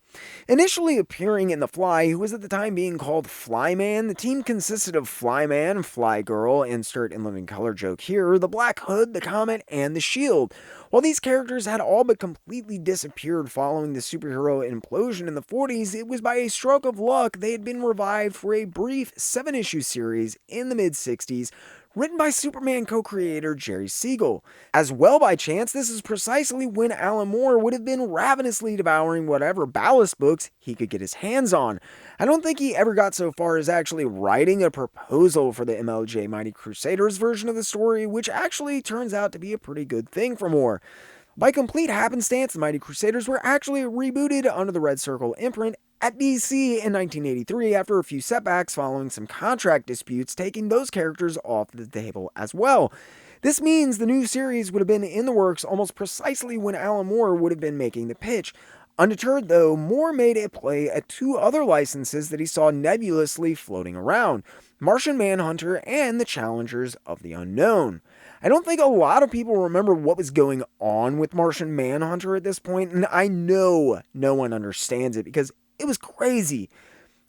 Initially appearing in The Fly, who was at the time being called Flyman, the team consisted of Flyman, Flygirl, insert in living color joke here, the Black Hood, the Comet, and the Shield. While these characters had all but completely disappeared following the superhero implosion in the 40s, it was by a stroke of luck they had been revived for a brief 7-issue series in the mid-60s, written by Superman co-creator Jerry Siegel. As well by chance, this is precisely when Alan Moore would have been ravenously devouring whatever ballast books he could get his hands on. I don't think he ever got so far as actually writing a proposal for the MLJ Mighty Crusaders version of the story, which actually turns out to be a pretty good thing for Moore. By complete happenstance, the Mighty Crusaders were actually rebooted under the Red Circle imprint at DC in 1983 after a few setbacks following some contract disputes taking those characters off the table as well. This means the new series would have been in the works almost precisely when Alan Moore would have been making the pitch. Undeterred though, Moore made a play at 2 other licenses that he saw nebulously floating around: Martian Manhunter and the Challengers of the Unknown. I don't think a lot of people remember what was going on with Martian Manhunter at this point, and I know no one understands it because it was crazy.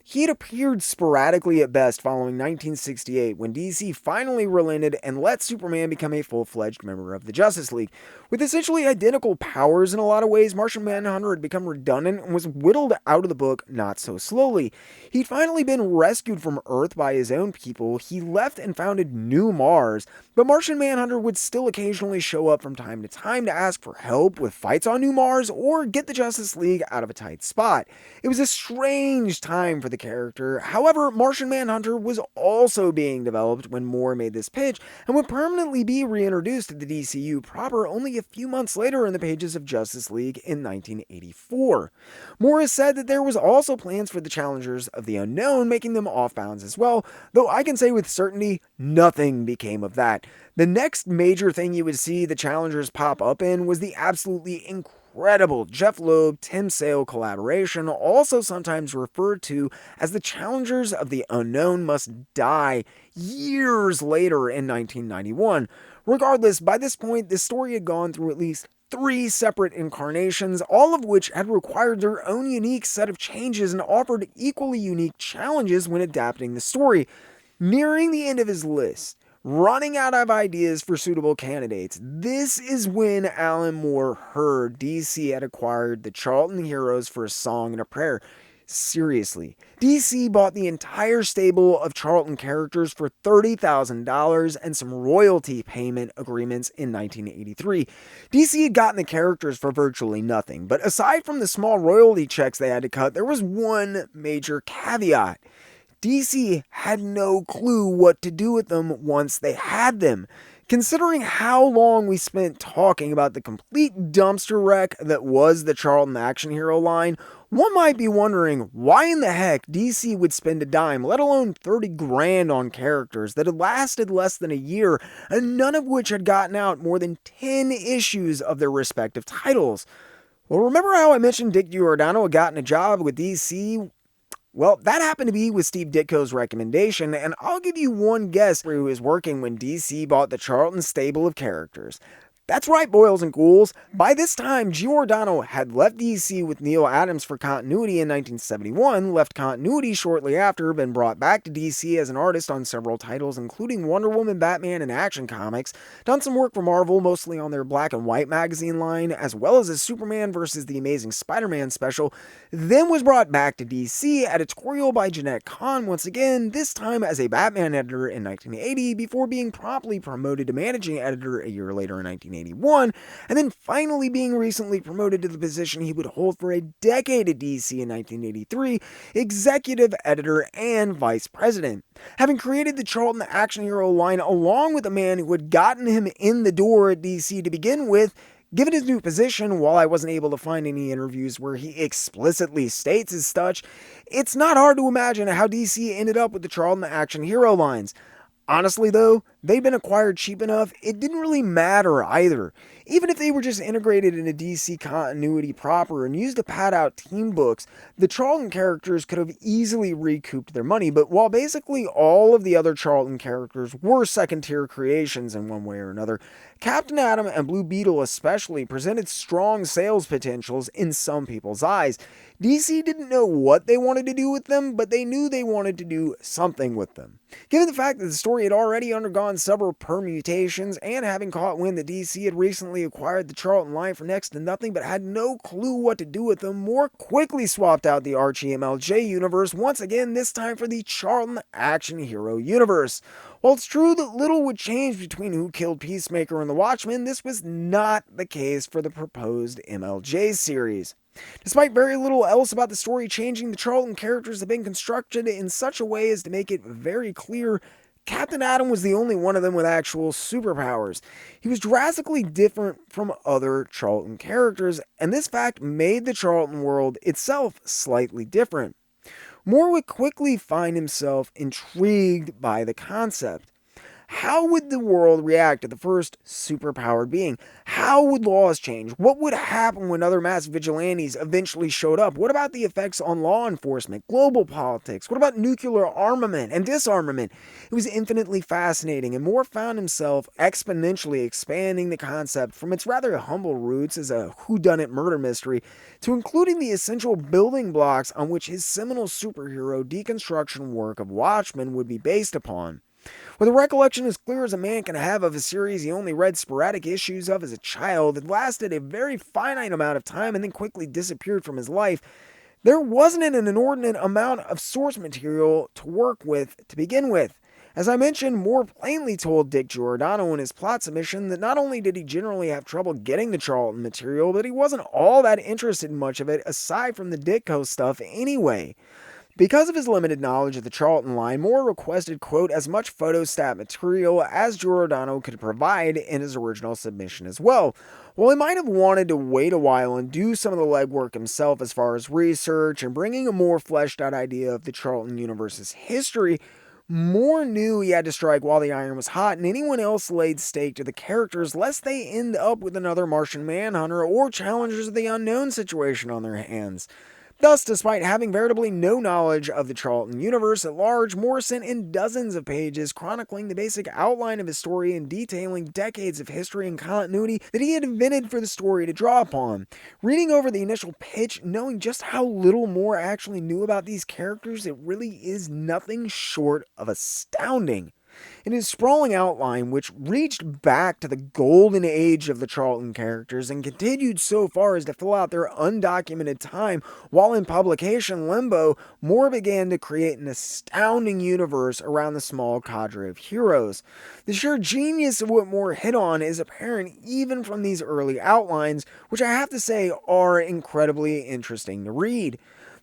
He had appeared sporadically at best following 1968 when DC finally relented and let Superman become a full-fledged member of the Justice League. With essentially identical powers in a lot of ways, Martian Manhunter had become redundant and was whittled out of the book not so slowly. He'd finally been rescued from Earth by his own people, he left and founded New Mars, but Martian Manhunter would still occasionally show up from time to ask for help with fights on New Mars or get the Justice League out of a tight spot. It was a strange time for the character. However, Martian Manhunter was also being developed when Moore made this pitch and would permanently be reintroduced to the DCU proper only a few months later in the pages of Justice League in 1984. Moore has said that there was also plans for the Challengers of the Unknown, making them off-bounds as well, though I can say with certainty nothing became of that. The next major thing you would see the Challengers pop up in was the absolutely incredible Jeff Loeb, Tim Sale collaboration, also sometimes referred to as the Challengers of the Unknown Must Die, years later in 1991. Regardless, by this point, the story had gone through at least 3 separate incarnations, all of which had required their own unique set of changes and offered equally unique challenges when adapting the story. Nearing the end of his list, running out of ideas for suitable candidates, this is when Alan Moore heard DC had acquired the Charlton Heroes for a song and a prayer. Seriously, DC bought the entire stable of Charlton characters for $30,000 and some royalty payment agreements in 1983. DC had gotten the characters for virtually nothing, but aside from the small royalty checks they had to cut, there was one major caveat. DC had no clue what to do with them once they had them. Considering how long we spent talking about the complete dumpster wreck that was the Charlton action hero line, one might be wondering why in the heck DC would spend a dime, let alone $30,000 on characters that had lasted less than a year, and none of which had gotten out more than 10 issues of their respective titles. Well, remember how I mentioned Dick Giordano had gotten a job with DC? Well, that happened to be with Steve Ditko's recommendation, and I'll give you one guess where he was working when DC bought the Charlton stable of characters. That's right, boils and ghouls. By this time, Giordano had left DC with Neil Adams for continuity in 1971, left continuity shortly after, been brought back to DC as an artist on several titles, including Wonder Woman, Batman, and Action Comics, done some work for Marvel, mostly on their black and white magazine line, as well as a Superman vs. the Amazing Spider-Man special, then was brought back to DC, editorial by Jeanette Kahn once again, this time as a Batman editor in 1980, before being promptly promoted to managing editor a year later in 1981, and then finally being recently promoted to the position he would hold for a decade at DC in 1983, executive editor and vice president. Having created the Charlton action hero line along with the man who had gotten him in the door at DC to begin with, given his new position, while I wasn't able to find any interviews where he explicitly states as such, it's not hard to imagine how DC ended up with the Charlton action hero lines. Honestly though, they'd been acquired cheap enough, it didn't really matter either. Even if they were just integrated into DC continuity proper and used to pad out team books, the Charlton characters could have easily recouped their money, but while basically all of the other Charlton characters were second-tier creations in one way or another, Captain Atom and Blue Beetle especially presented strong sales potentials in some people's eyes. DC didn't know what they wanted to do with them, but they knew they wanted to do something with them. Given the fact that the story had already undergone several permutations, and having caught wind that DC had recently acquired the Charlton line for next to nothing but had no clue what to do with them, more quickly swapped out the Archie MLJ universe once again, this time for the Charlton action hero universe. While it's true that little would change between who killed Peacemaker and the Watchmen, this was not the case for the proposed MLJ series. Despite very little else about the story changing, the Charlton characters have been constructed in such a way as to make it very clear Captain Atom was the only one of them with actual superpowers. He was drastically different from other Charlton characters, and this fact made the Charlton world itself slightly different. Moore would quickly find himself intrigued by the concept. How would the world react to the first superpowered being? How would laws change? What would happen when other mass vigilantes eventually showed up? What about the effects on law enforcement, global politics? What about nuclear armament and disarmament? It was infinitely fascinating, and Moore found himself exponentially expanding the concept from its rather humble roots as a whodunit murder mystery to including the essential building blocks on which his seminal superhero deconstruction work of Watchmen would be based upon. With a recollection as clear as a man can have of a series he only read sporadic issues of as a child that lasted a very finite amount of time and then quickly disappeared from his life, there wasn't an inordinate amount of source material to work with to begin with. As I mentioned, Moore plainly told Dick Giordano in his plot submission that not only did he generally have trouble getting the Charlton material, but he wasn't all that interested in much of it aside from the Ditko stuff anyway. Because of his limited knowledge of the Charlton line, Moore requested, quote, as much photostat material as Giordano could provide in his original submission as well. While he might have wanted to wait a while and do some of the legwork himself as far as research and bringing a more fleshed out idea of the Charlton universe's history, Moore knew he had to strike while the iron was hot, and anyone else laid stake to the characters lest they end up with another Martian Manhunter or Challengers of the Unknown situation on their hands. Thus, despite having veritably no knowledge of the Charlton universe at large, Moore sent in dozens of pages chronicling the basic outline of his story and detailing decades of history and continuity that he had invented for the story to draw upon. Reading over the initial pitch, knowing just how little Moore actually knew about these characters, it really is nothing short of astounding. In his sprawling outline, which reached back to the golden age of the Charlton characters and continued so far as to fill out their undocumented time while in publication limbo, Moore began to create an astounding universe around the small cadre of heroes. The sheer genius of what Moore hit on is apparent even from these early outlines, which I have to say are incredibly interesting to read.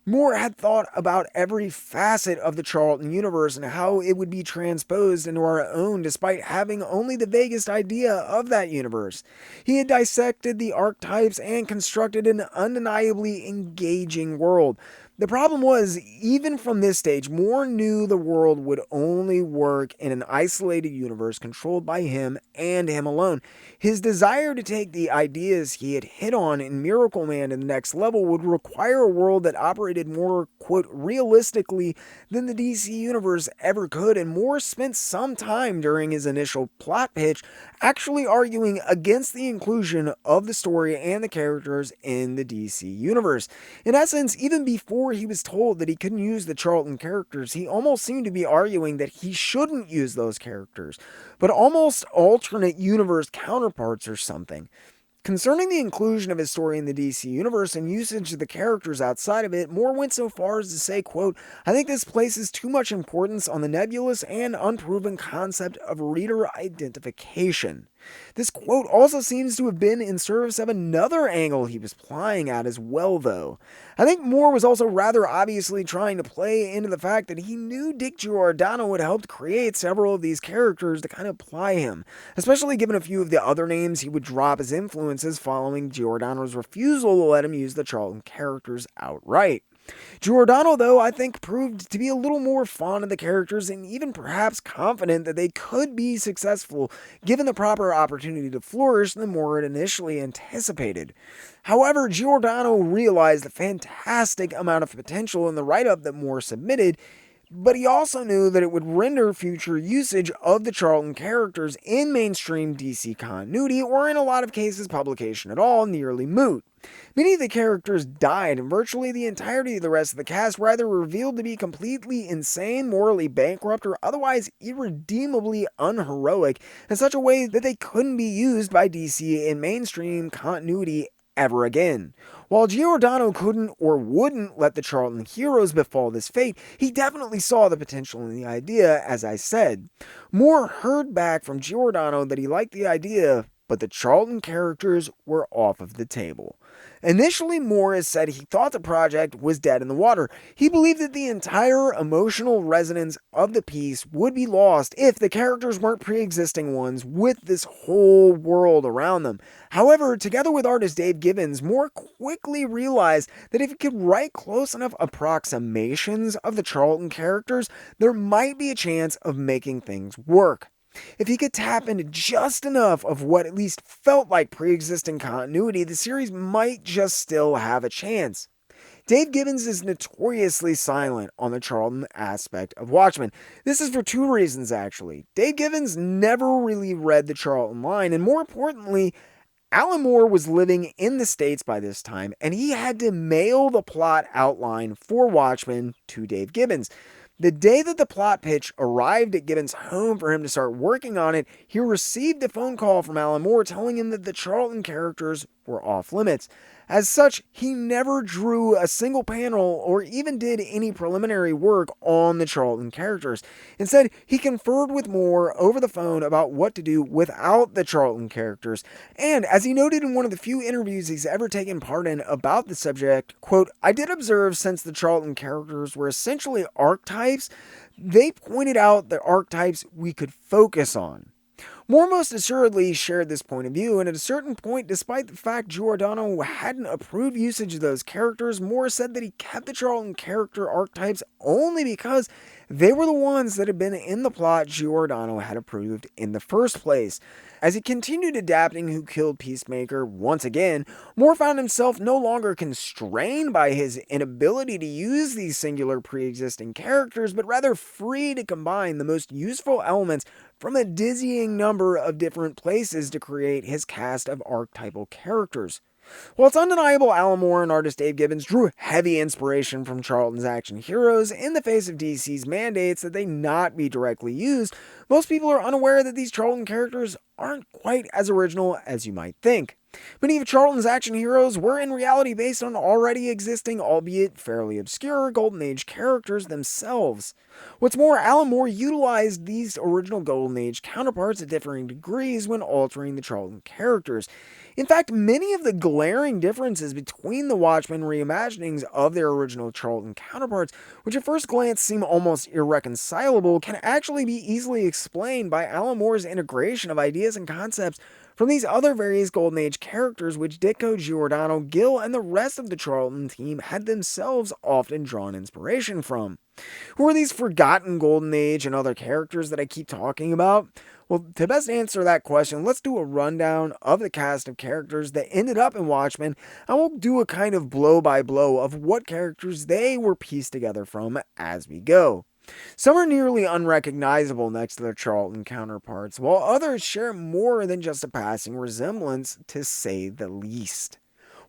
Moore had thought about every facet of the Charlton universe and how it would be transposed into our own despite having only the vaguest idea of that universe. He had dissected the archetypes and constructed an undeniably engaging world. The problem was, even from this stage, Moore knew the world would only work in an isolated universe controlled by him and him alone. His desire to take the ideas he had hit on in Miracle Man to the next level would require a world that operated more, quote, realistically than the DC universe ever could, and Moore spent some time during his initial plot pitch actually arguing against the inclusion of the story and the characters in the DC universe. In essence, even before he was told that he couldn't use the Charlton characters, he almost seemed to be arguing that he shouldn't use those characters, but almost alternate universe counterparts or something. Concerning the inclusion of his story in the DC universe and usage of the characters outside of it, Moore went so far as to say, quote, "I think this places too much importance on the nebulous and unproven concept of reader identification." This quote also seems to have been in service of another angle he was plying at as well, though. I think Moore was also rather obviously trying to play into the fact that he knew Dick Giordano had helped create several of these characters to kind of ply him, especially given a few of the other names he would drop as influences following Giordano's refusal to let him use the Charlton characters outright. Giordano, though, I think proved to be a little more fond of the characters and even perhaps confident that they could be successful given the proper opportunity to flourish than Moore had initially anticipated. However, Giordano realized the fantastic amount of potential in the write-up that Moore submitted, but he also knew that it would render future usage of the Charlton characters in mainstream DC continuity, or in a lot of cases publication at all, nearly moot. Many of the characters died, and virtually the entirety of the rest of the cast were either revealed to be completely insane, morally bankrupt, or otherwise irredeemably unheroic in such a way that they couldn't be used by DC in mainstream continuity ever again. While Giordano couldn't or wouldn't let the Charlton heroes befall this fate, he definitely saw the potential in the idea, as I said. Moore heard back from Giordano that he liked the idea, but the Charlton characters were off of the table. Initially, Moore has said he thought the project was dead in the water. He believed that the entire emotional resonance of the piece would be lost if the characters weren't pre-existing ones with this whole world around them. However, together with artist Dave Gibbons, Moore quickly realized that if he could write close enough approximations of the Charlton characters, there might be a chance of making things work. If he could tap into just enough of what at least felt like pre-existing continuity, the series might just still have a chance. Dave Gibbons is notoriously silent on the Charlton aspect of Watchmen. This is for two reasons, actually. Dave Gibbons never really read the Charlton line, and more importantly, Alan Moore was living in the States by this time, and he had to mail the plot outline for Watchmen to Dave Gibbons. The day that the plot pitch arrived at Gibbons' home for him to start working on it, he received a phone call from Alan Moore telling him that the Charlton characters were off limits. As such, he never drew a single panel or even did any preliminary work on the Charlton characters. Instead, he conferred with Moore over the phone about what to do without the Charlton characters. And as he noted in one of the few interviews he's ever taken part in about the subject, quote, "I did observe since the Charlton characters were essentially archetypes, they pointed out the archetypes we could focus on." Moore most assuredly shared this point of view, and at a certain point, despite the fact Giordano hadn't approved usage of those characters, Moore said that he kept the Charlton character archetypes only because they were the ones that had been in the plot Giordano had approved in the first place. As he continued adapting Who Killed Peacemaker once again, Moore found himself no longer constrained by his inability to use these singular pre-existing characters, but rather free to combine the most useful elements from a dizzying number of different places to create his cast of archetypal characters. While it's undeniable Alan Moore and artist Dave Gibbons drew heavy inspiration from Charlton's action heroes in the face of DC's mandates that they not be directly used, most people are unaware that these Charlton characters aren't quite as original as you might think. Many of Charlton's action heroes were in reality based on already existing, albeit fairly obscure, Golden Age characters themselves. What's more, Alan Moore utilized these original Golden Age counterparts at differing degrees when altering the Charlton characters. In fact, many of the glaring differences between the Watchmen reimaginings of their original Charlton counterparts, which at first glance seem almost irreconcilable, can actually be easily explained by Alan Moore's integration of ideas and concepts from these other various Golden Age characters which Ditko, Giordano, Gill, and the rest of the Charlton team had themselves often drawn inspiration from. Who are these forgotten Golden Age and other characters that I keep talking about? Well, to best answer that question, let's do a rundown of the cast of characters that ended up in Watchmen, and we'll do a kind of blow by blow of what characters they were pieced together from as we go. Some are nearly unrecognizable next to their Charlton counterparts, while others share more than just a passing resemblance, to say the least.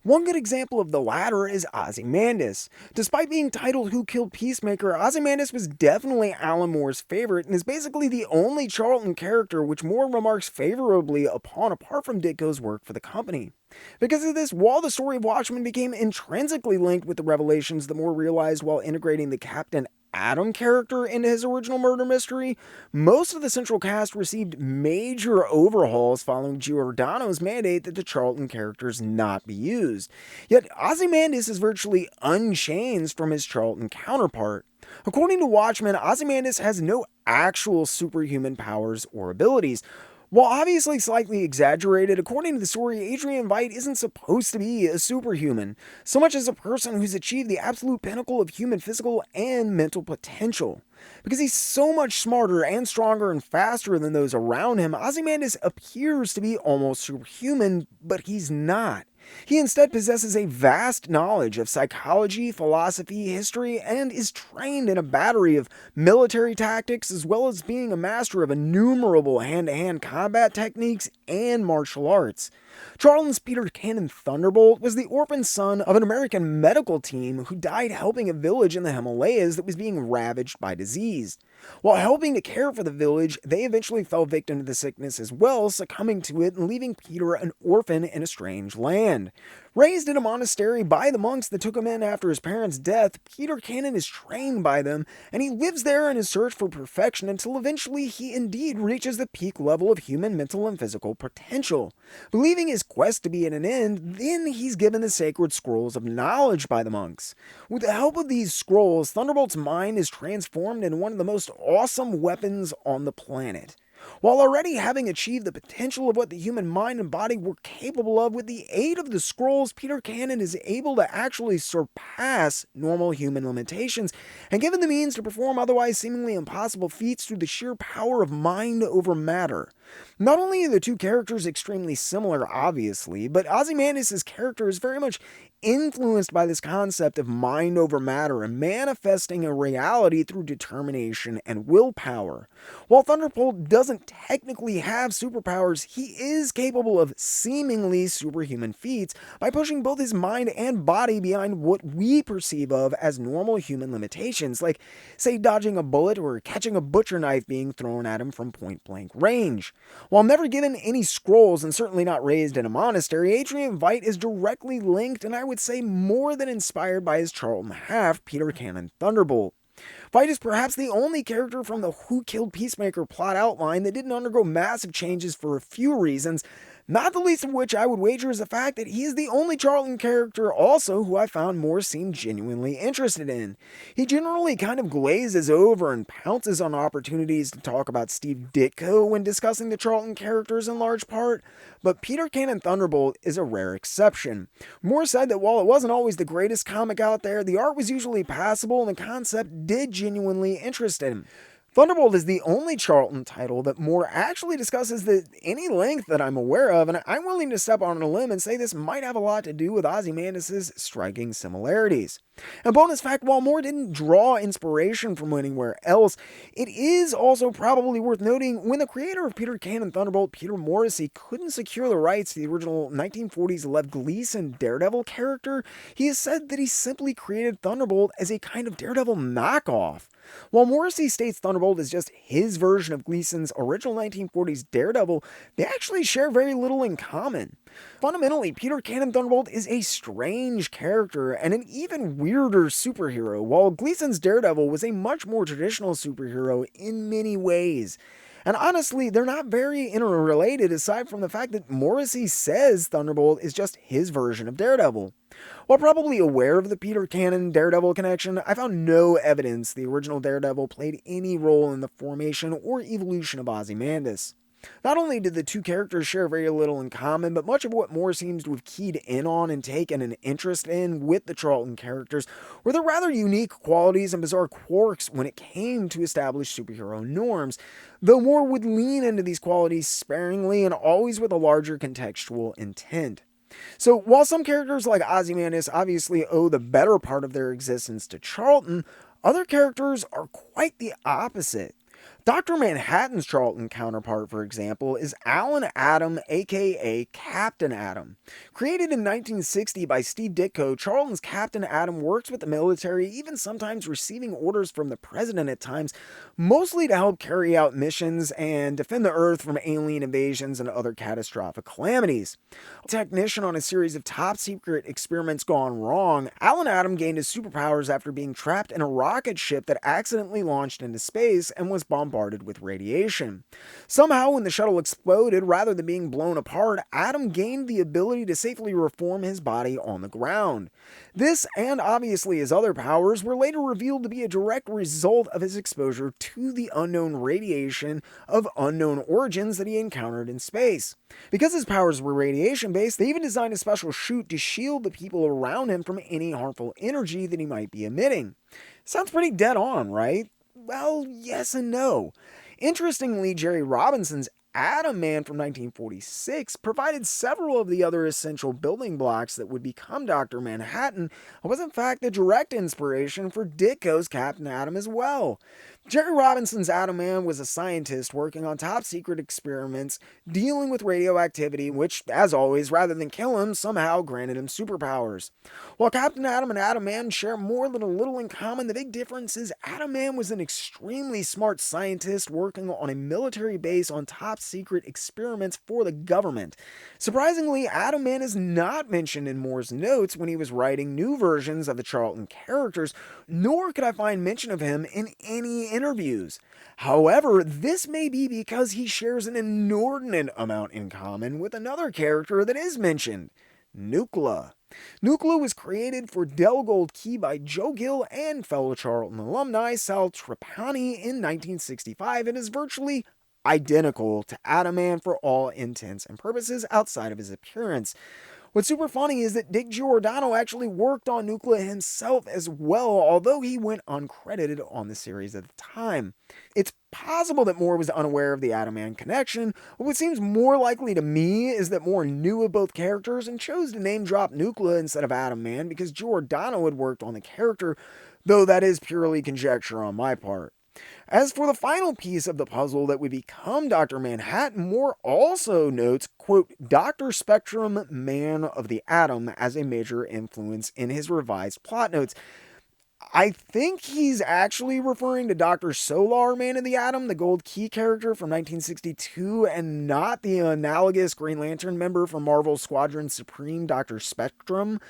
One good example of the latter is Ozymandias. Despite being titled Who Killed Peacemaker, Ozymandias was definitely Alan Moore's favorite and is basically the only Charlton character which Moore remarks favorably upon apart from Ditko's work for the company. Because of this, while the story of Watchmen became intrinsically linked with the revelations that Moore realized while integrating the Captain Adam character into his original murder mystery, most of the central cast received major overhauls following Giordano's mandate that the Charlton characters not be used. Yet Ozymandias is virtually unchanged from his Charlton counterpart. According to Watchmen, Ozymandias has no actual superhuman powers or abilities. While obviously slightly exaggerated, according to the story, Adrian Veidt isn't supposed to be a superhuman, so much as a person who's achieved the absolute pinnacle of human physical and mental potential. Because he's so much smarter and stronger and faster than those around him, Ozymandias appears to be almost superhuman, but he's not. He instead possesses a vast knowledge of psychology, philosophy, history, and is trained in a battery of military tactics, as well as being a master of innumerable hand-to-hand combat techniques and martial arts. Charlton's Peter Cannon Thunderbolt was the orphan son of an American medical team who died helping a village in the Himalayas that was being ravaged by disease. While helping to care for the village, they eventually fell victim to the sickness as well, succumbing to it and leaving Peter an orphan in a strange land. Raised in a monastery by the monks that took him in after his parents' death, Peter Cannon is trained by them, and he lives there in his search for perfection until eventually he indeed reaches the peak level of human mental and physical potential. Believing his quest to be at an end, then he's given the sacred scrolls of knowledge by the monks. With the help of these scrolls, Thunderbolt's mind is transformed into one of the most awesome weapons on the planet. While already having achieved the potential of what the human mind and body were capable of, with the aid of the scrolls, Peter Cannon is able to actually surpass normal human limitations, and given the means to perform otherwise seemingly impossible feats through the sheer power of mind over matter. Not only are the two characters extremely similar, obviously, but Ozymandias' character is very much influenced by this concept of mind over matter and manifesting a reality through determination and willpower. While Thunderbolt doesn't technically have superpowers, he is capable of seemingly superhuman feats by pushing both his mind and body beyond what we perceive of as normal human limitations, like, say, dodging a bullet or catching a butcher knife being thrown at him from point-blank range. While never given any scrolls and certainly not raised in a monastery, Adrian Veidt is directly linked and I would say more than inspired by his Charlton half, Peter Cannon Thunderbolt. Veidt is perhaps the only character from the Who Killed Peacemaker plot outline that didn't undergo massive changes for a few reasons, not the least of which I would wager is the fact that he is the only Charlton character also who I found Moore seemed genuinely interested in. He generally kind of glazes over and pounces on opportunities to talk about Steve Ditko when discussing the Charlton characters in large part, but Peter Cannon Thunderbolt is a rare exception. Moore said that while it wasn't always the greatest comic out there, the art was usually passable and the concept did genuinely interest him. Thunderbolt is the only Charlton title that Moore actually discusses at any length that I'm aware of, and I'm willing to step on a limb and say this might have a lot to do with Ozymandias' striking similarities. A bonus fact, while Moore didn't draw inspiration from anywhere else, it is also probably worth noting when the creator of Peter Cannon Thunderbolt, Peter Morrissey, couldn't secure the rights to the original 1940s Lev Gleason Daredevil character, he has said that he simply created Thunderbolt as a kind of Daredevil knockoff. While Morrissey states Thunderbolt is just his version of Gleason's original 1940s Daredevil, they actually share very little in common. Fundamentally, Peter Cannon Thunderbolt is a strange character and an even weirder superhero, while Gleason's Daredevil was a much more traditional superhero in many ways. And honestly, they're not very interrelated aside from the fact that Morrissey says Thunderbolt is just his version of Daredevil. While probably aware of the Peter Cannon Daredevil connection, I found no evidence the original Daredevil played any role in the formation or evolution of Ozymandias. Not only did the two characters share very little in common, but much of what Moore seems to have keyed in on and taken an interest in with the Charlton characters were their rather unique qualities and bizarre quirks when it came to established superhero norms, though Moore would lean into these qualities sparingly and always with a larger contextual intent. So, while some characters like Ozymandias obviously owe the better part of their existence to Charlton, other characters are quite the opposite. Dr. Manhattan's Charlton counterpart, for example, is Alan Adam, aka Captain Atom. Created in 1960 by Steve Ditko, Charlton's Captain Atom works with the military, even sometimes receiving orders from the president at times, mostly to help carry out missions and defend the Earth from alien invasions and other catastrophic calamities. A technician on a series of top-secret experiments gone wrong, Alan Adam gained his superpowers after being trapped in a rocket ship that accidentally launched into space and was bombarded with radiation. Somehow, when the shuttle exploded, rather than being blown apart, Adam gained the ability to safely reform his body on the ground. This, and obviously his other powers, were later revealed to be a direct result of his exposure to the unknown radiation of unknown origins that he encountered in space. Because his powers were radiation-based, they even designed a special chute to shield the people around him from any harmful energy that he might be emitting. Sounds pretty dead on, right? Well, yes and no. Interestingly, Jerry Robinson's Atom Man from 1946 provided several of the other essential building blocks that would become Dr. Manhattan and was in fact the direct inspiration for Ditko's Captain Atom as well. Jerry Robinson's Atom Man was a scientist working on top-secret experiments dealing with radioactivity, which, as always, rather than kill him, somehow granted him superpowers. While Captain Atom and Atom Man share more than a little in common, the big difference is Atom Man was an extremely smart scientist working on a military base on top-secret experiments for the government. Surprisingly, Atom Man is not mentioned in Moore's notes when he was writing new versions of the Charlton characters, nor could I find mention of him in any interviews. However, this may be because he shares an inordinate amount in common with another character that is mentioned, Nucleus. Nucleus was created for Del Gold Key by Joe Gill and fellow Charlton alumni Sal Trapani in 1965 and is virtually identical to Atom Man for all intents and purposes outside of his appearance. What's super funny is that Dick Giordano actually worked on Nucleus himself as well, although he went uncredited on the series at the time. It's possible that Moore was unaware of the Atom Man connection, but what seems more likely to me is that Moore knew of both characters and chose to name drop Nucleus instead of Atom Man because Giordano had worked on the character, though that is purely conjecture on my part. As for the final piece of the puzzle that would become Dr. Manhattan, Moore also notes, quote, Dr. Spectrum, Man of the Atom, as a major influence in his revised plot notes. I think he's actually referring to Dr. Solar, Man of the Atom, the Gold Key character from 1962, and not the analogous Green Lantern member from Marvel's Squadron Supreme, Dr. Spectrum.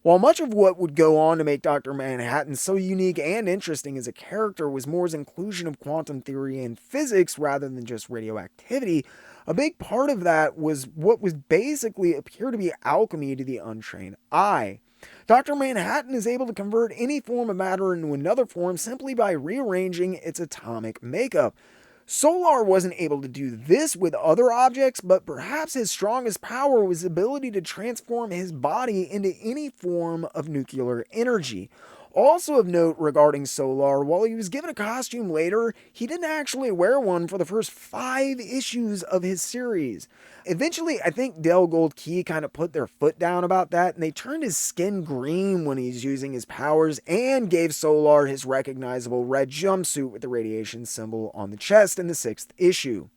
While much of what would go on to make Dr. Manhattan so unique and interesting as a character was Moore's inclusion of quantum theory and physics rather than just radioactivity, a big part of that was what was basically appeared to be alchemy to the untrained eye. Dr. Manhattan is able to convert any form of matter into another form simply by rearranging its atomic makeup. Solar wasn't able to do this with other objects, but perhaps his strongest power was his ability to transform his body into any form of nuclear energy. Also of note regarding Solar, while he was given a costume later, he didn't actually wear one for the first 5 issues of his series. Eventually, I think Del Gold Key kind of put their foot down about that, and they turned his skin green when he's using his powers and gave Solar his recognizable red jumpsuit with the radiation symbol on the chest in the 6th issue.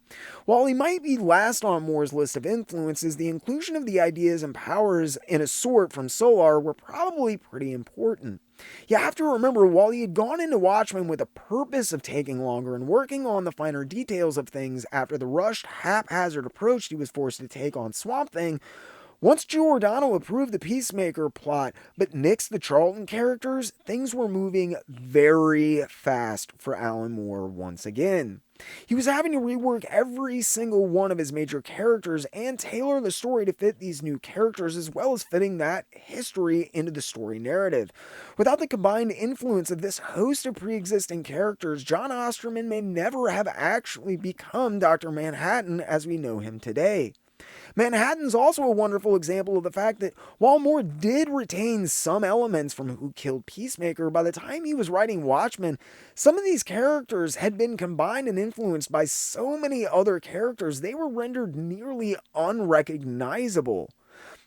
While he might be last on Moore's list of influences, the inclusion of the ideas and powers in a sort from Solar were probably pretty important. You have to remember, while he had gone into Watchmen with the purpose of taking longer and working on the finer details of things after the rushed, haphazard approach he was forced to take on Swamp Thing, Once Giordano approved the Peacemaker plot but nixed the Charlton characters, things were moving very fast for Alan Moore once again. He was having to rework every single one of his major characters and tailor the story to fit these new characters, as well as fitting that history into the story narrative. Without the combined influence of this host of pre-existing characters, John Osterman may never have actually become Dr. Manhattan as we know him today. Manhattan's also a wonderful example of the fact that while Moore did retain some elements from Who Killed Peacemaker, by the time he was writing Watchmen, some of these characters had been combined and influenced by so many other characters they were rendered nearly unrecognizable.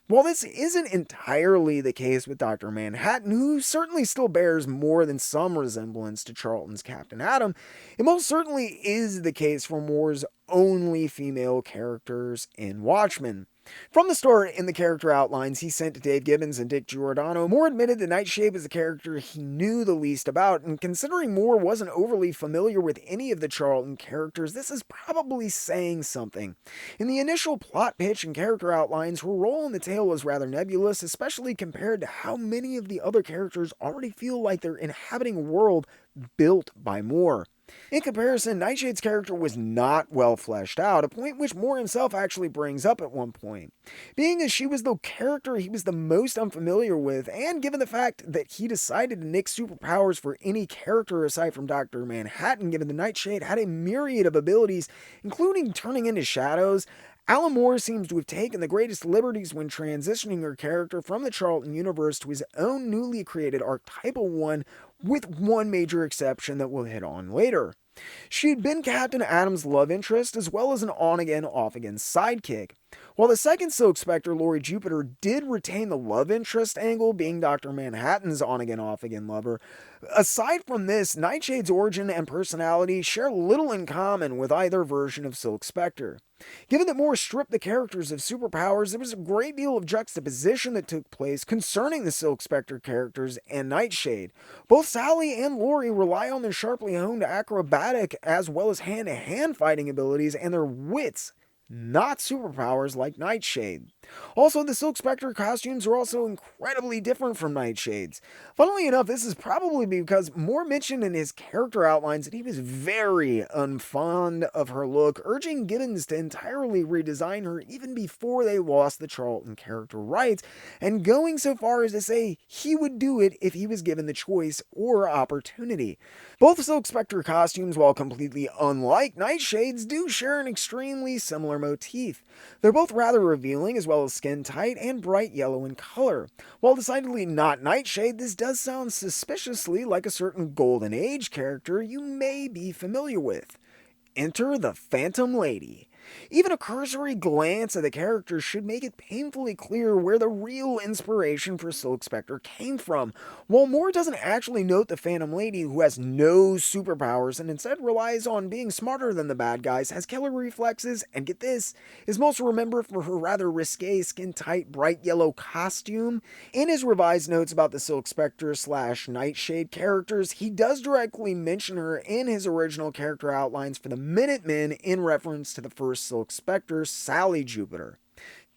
While this isn't entirely the case with Dr. Manhattan, who certainly still bears more than some resemblance to Charlton's Captain Atom, it most certainly is the case for Moore's only female characters in Watchmen. From the start, in the character outlines he sent to Dave Gibbons and Dick Giordano, Moore admitted that Nightshade was the character he knew the least about, and considering Moore wasn't overly familiar with any of the Charlton characters, this is probably saying something. In the initial plot pitch and character outlines, her role in the tale was rather nebulous, especially compared to how many of the other characters already feel like they're inhabiting a world built by Moore. In comparison, Nightshade's character was not well fleshed out, a point which Moore himself actually brings up at one point. Being as she was the character he was the most unfamiliar with, and given the fact that he decided to nix superpowers for any character aside from Dr. Manhattan, given the Nightshade had a myriad of abilities, including turning into shadows, Alan Moore seems to have taken the greatest liberties when transitioning her character from the Charlton universe to his own newly created archetypal one, with one major exception that we'll hit on later. She had been Captain Atom's love interest as well as an on-again, off-again sidekick. While the second Silk Spectre, Laurie Jupiter, did retain the love interest angle, being Dr. Manhattan's on-again, off-again lover, aside from this, Nightshade's origin and personality share little in common with either version of Silk Spectre. Given that Moore stripped the characters of superpowers, there was a great deal of juxtaposition that took place concerning the Silk Spectre characters and Nightshade. Both Sally and Laurie rely on their sharply honed acrobatic as well as hand-to-hand fighting abilities and their wits, not superpowers like Nightshade. Also, the Silk Spectre costumes are also incredibly different from Nightshade's. Funnily enough, this is probably because Moore mentioned in his character outlines that he was very unfond of her look, urging Gibbons to entirely redesign her even before they lost the Charlton character rights, and going so far as to say he would do it if he was given the choice or opportunity. Both Silk Spectre costumes, while completely unlike Nightshade's, do share an extremely similar motif. They're both rather revealing as well as skin tight and bright yellow in color. While decidedly not Nightshade, this does sound suspiciously like a certain Golden Age character you may be familiar with. Enter the Phantom Lady. Even a cursory glance at the character should make it painfully clear where the real inspiration for Silk Spectre came from. While Moore doesn't actually note the Phantom Lady, who has no superpowers and instead relies on being smarter than the bad guys, has killer reflexes, and get this, is most remembered for her rather risque, skin-tight, bright yellow costume. In his revised notes about the Silk Spectre / Nightshade characters, he does directly mention her in his original character outlines for the Minutemen in reference to the first Silk Spectre, Sally Jupiter.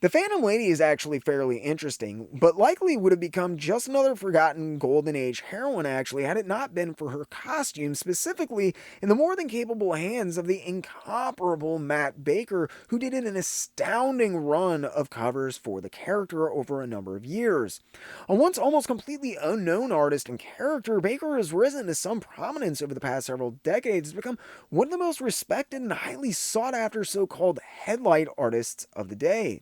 The Phantom Lady is actually fairly interesting, but likely would have become just another forgotten Golden Age heroine actually had it not been for her costume, specifically in the more than capable hands of the incomparable Matt Baker, who did an astounding run of covers for the character over a number of years. A once almost completely unknown artist and character, Baker has risen to some prominence over the past several decades to become one of the most respected and highly sought after so-called headlight artists of the day.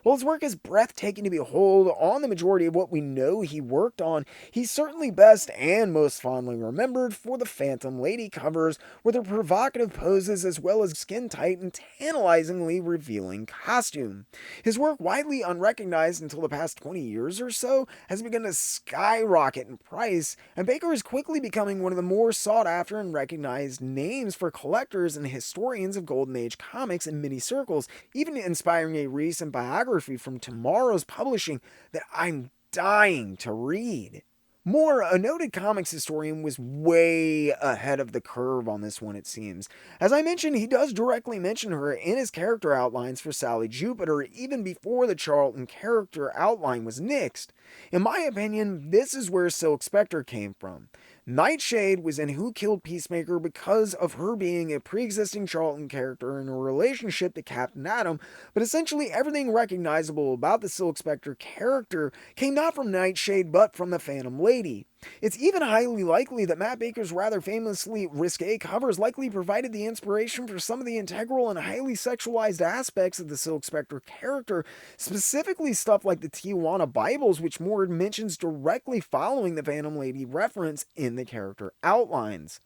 While his work is breathtaking to behold on the majority of what we know he worked on, he's certainly best and most fondly remembered for the Phantom Lady covers with her provocative poses as well as skin-tight and tantalizingly revealing costume. His work, widely unrecognized until the past 20 years or so, has begun to skyrocket in price, and Baker is quickly becoming one of the more sought after and recognized names for collectors and historians of Golden Age comics in many circles, even inspiring a recent biography from Tomorrow's Publishing that I'm dying to read. More, a noted comics historian was way ahead of the curve on this one, it seems. As I mentioned, he does directly mention her in his character outlines for Sally Jupiter, even before the Charlton character outline was nixed. In my opinion, this is where Silk Spectre came from. Nightshade was in Who Killed Peacemaker because of her being a pre-existing Charlton character in a relationship to Captain Atom, but essentially everything recognizable about the Silk Spectre character came not from Nightshade but from the Phantom Lady. It's even highly likely that Matt Baker's rather famously risque covers likely provided the inspiration for some of the integral and highly sexualized aspects of the Silk Spectre character, specifically stuff like the Tijuana Bibles, which Moore mentions directly following the Phantom Lady reference in the character outlines.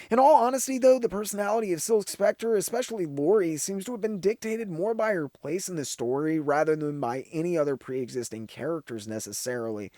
In all honesty, though, the personality of Silk Spectre, especially Lori, seems to have been dictated more by her place in the story rather than by any other pre-existing characters necessarily.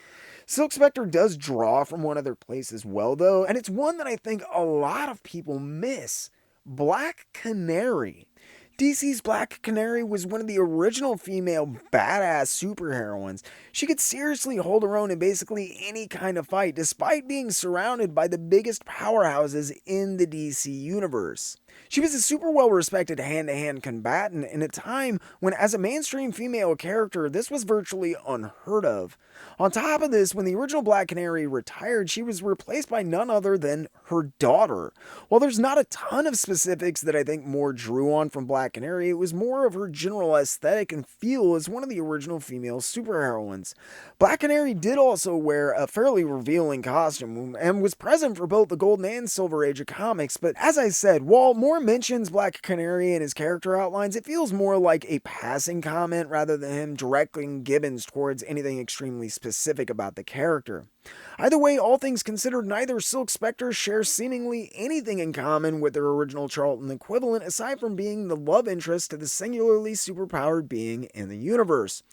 Silk Spectre does draw from one other place as well, though, and it's one that I think a lot of people miss. Black Canary. DC's Black Canary was one of the original female badass superheroines. She could seriously hold her own in basically any kind of fight, despite being surrounded by the biggest powerhouses in the DC universe. She was a super well respected hand-to-hand combatant in a time when, as a mainstream female character, this was virtually unheard of. On top of this, when the original Black Canary retired, she was replaced by none other than her daughter. While there's not a ton of specifics that I think Moore drew on from Black Canary, it was more of her general aesthetic and feel as one of the original female superheroines. Black Canary did also wear a fairly revealing costume and was present for both the Golden and Silver Age of comics, but as I said, while Moore mentions Black Canary in his character outlines, it feels more like a passing comment rather than him directing Gibbons towards anything extremely specific about the character. Either way, all things considered, neither Silk Spectre shares seemingly anything in common with their original Charlton equivalent aside from being the love interest to the singularly superpowered being in the universe.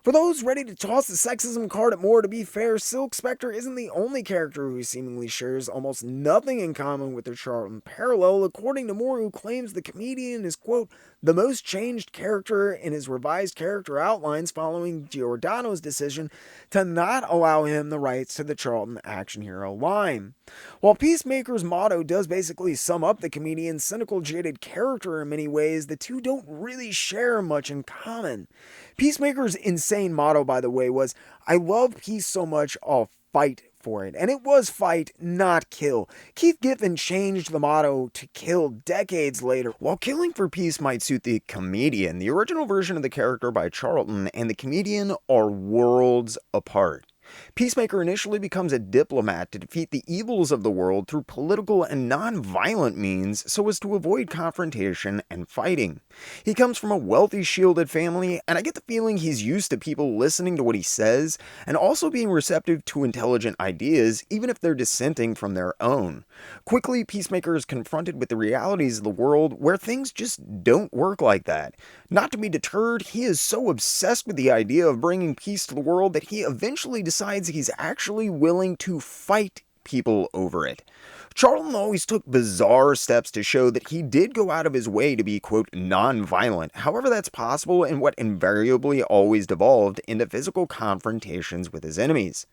For those ready to toss the sexism card at Moore, to be fair, Silk Spectre isn't the only character who seemingly shares almost nothing in common with their Charlton parallel, according to Moore, who claims the comedian is, quote, the most changed character in his revised character outlines following Giordano's decision to not allow him the rights to the Charlton action hero line. While Peacemaker's motto does basically sum up the comedian's cynical, jaded character in many ways, the two don't really share much in common. Peacemaker's insane motto, by the way, was, I love peace so much, I'll fight for it. And it was fight, not kill. Keith Giffen changed the motto to kill decades later. While killing for peace might suit the comedian, the original version of the character by Charlton and the comedian are worlds apart. Peacemaker initially becomes a diplomat to defeat the evils of the world through political and non-violent means so as to avoid confrontation and fighting. He comes from a wealthy, shielded family, and I get the feeling he's used to people listening to what he says and also being receptive to intelligent ideas, even if they're dissenting from their own. Quickly, Peacemaker is confronted with the realities of the world where things just don't work like that. Not to be deterred, he is so obsessed with the idea of bringing peace to the world that he eventually decides he's actually willing to fight people over it. Charlton always took bizarre steps to show that he did go out of his way to be, quote, non-violent. However, that's possible in what invariably always devolved into physical confrontations with his enemies.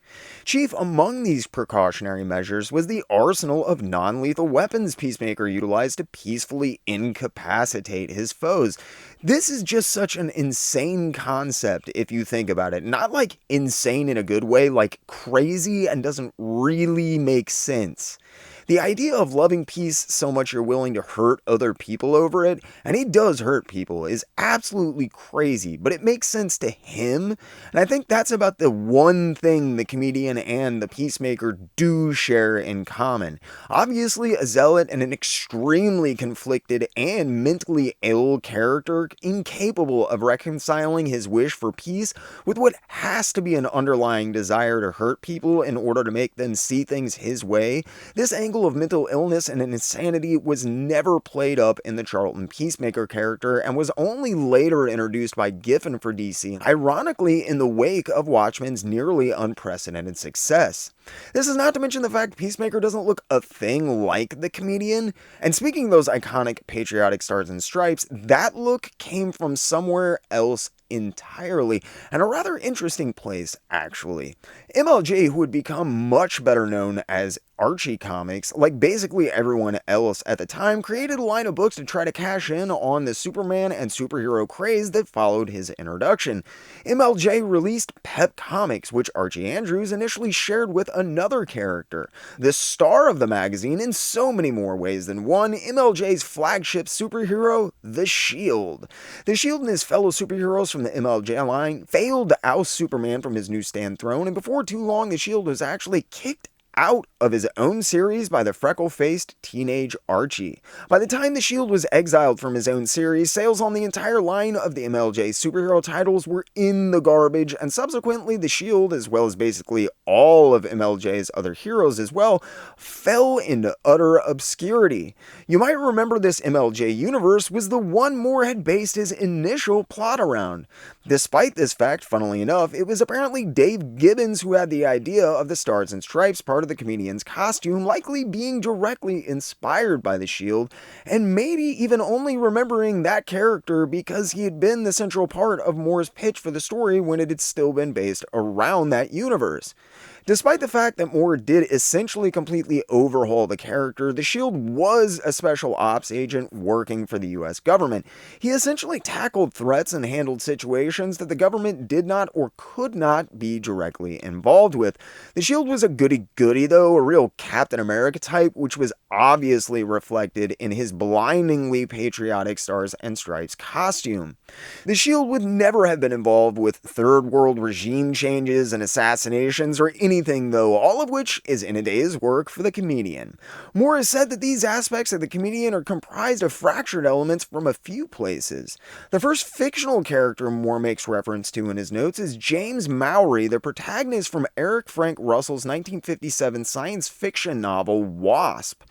Chief among these precautionary measures was the arsenal of non-lethal weapons Peacemaker utilized to peacefully incapacitate his foes. This is just such an insane concept if you think about it. Not like insane in a good way, like crazy and doesn't really make sense. The idea of loving peace so much you're willing to hurt other people over it, and he does hurt people, is absolutely crazy, but it makes sense to him, and I think that's about the one thing the comedian and the Peacemaker do share in common. Obviously, a zealot and an extremely conflicted and mentally ill character, incapable of reconciling his wish for peace with what has to be an underlying desire to hurt people in order to make them see things his way. This angle of mental illness and insanity was never played up in the Charlton Peacemaker character and was only later introduced by Giffen for DC, ironically in the wake of Watchmen's nearly unprecedented success. This is not to mention the fact Peacemaker doesn't look a thing like the comedian, and speaking of those iconic patriotic stars and stripes, that look came from somewhere else entirely, and a rather interesting place, actually. MLJ, who would become much better known as Archie Comics, like basically everyone else at the time, created a line of books to try to cash in on the Superman and superhero craze that followed his introduction. MLJ released Pep Comics, which Archie Andrews initially shared with another character. The star of the magazine in so many more ways than one, MLJ's flagship superhero, the Shield. The Shield and his fellow superheroes from the MLJ line failed to oust Superman from his newsstand throne, and before too long the Shield was actually kicked out of his own series by the freckle-faced teenage Archie. By the time the Shield was exiled from his own series, sales on the entire line of the MLJ superhero titles were in the garbage, and subsequently the Shield, as well as basically all of MLJ's other heroes as well, fell into utter obscurity. You might remember this MLJ universe was the one Moore had based his initial plot around. Despite this fact, funnily enough, it was apparently Dave Gibbons who had the idea of the Stars and Stripes part of the comedian's costume, likely being directly inspired by the Shield, and maybe even only remembering that character because he had been the central part of Moore's pitch for the story when it had still been based around that universe. Despite the fact that Moore did essentially completely overhaul the character, the Shield was a special ops agent working for the US government. He essentially tackled threats and handled situations that the government did not or could not be directly involved with. The Shield was a goody-goody though, a real Captain America type, which was obviously reflected in his blindingly patriotic Stars and Stripes costume. The Shield would never have been involved with third world regime changes and assassinations or anything though, all of which is in a day's work for the comedian. Moore has said that these aspects of the comedian are comprised of fractured elements from a few places. The first fictional character Moore makes reference to in his notes is James Mowry, the protagonist from Eric Frank Russell's 1957 science fiction novel Wasp.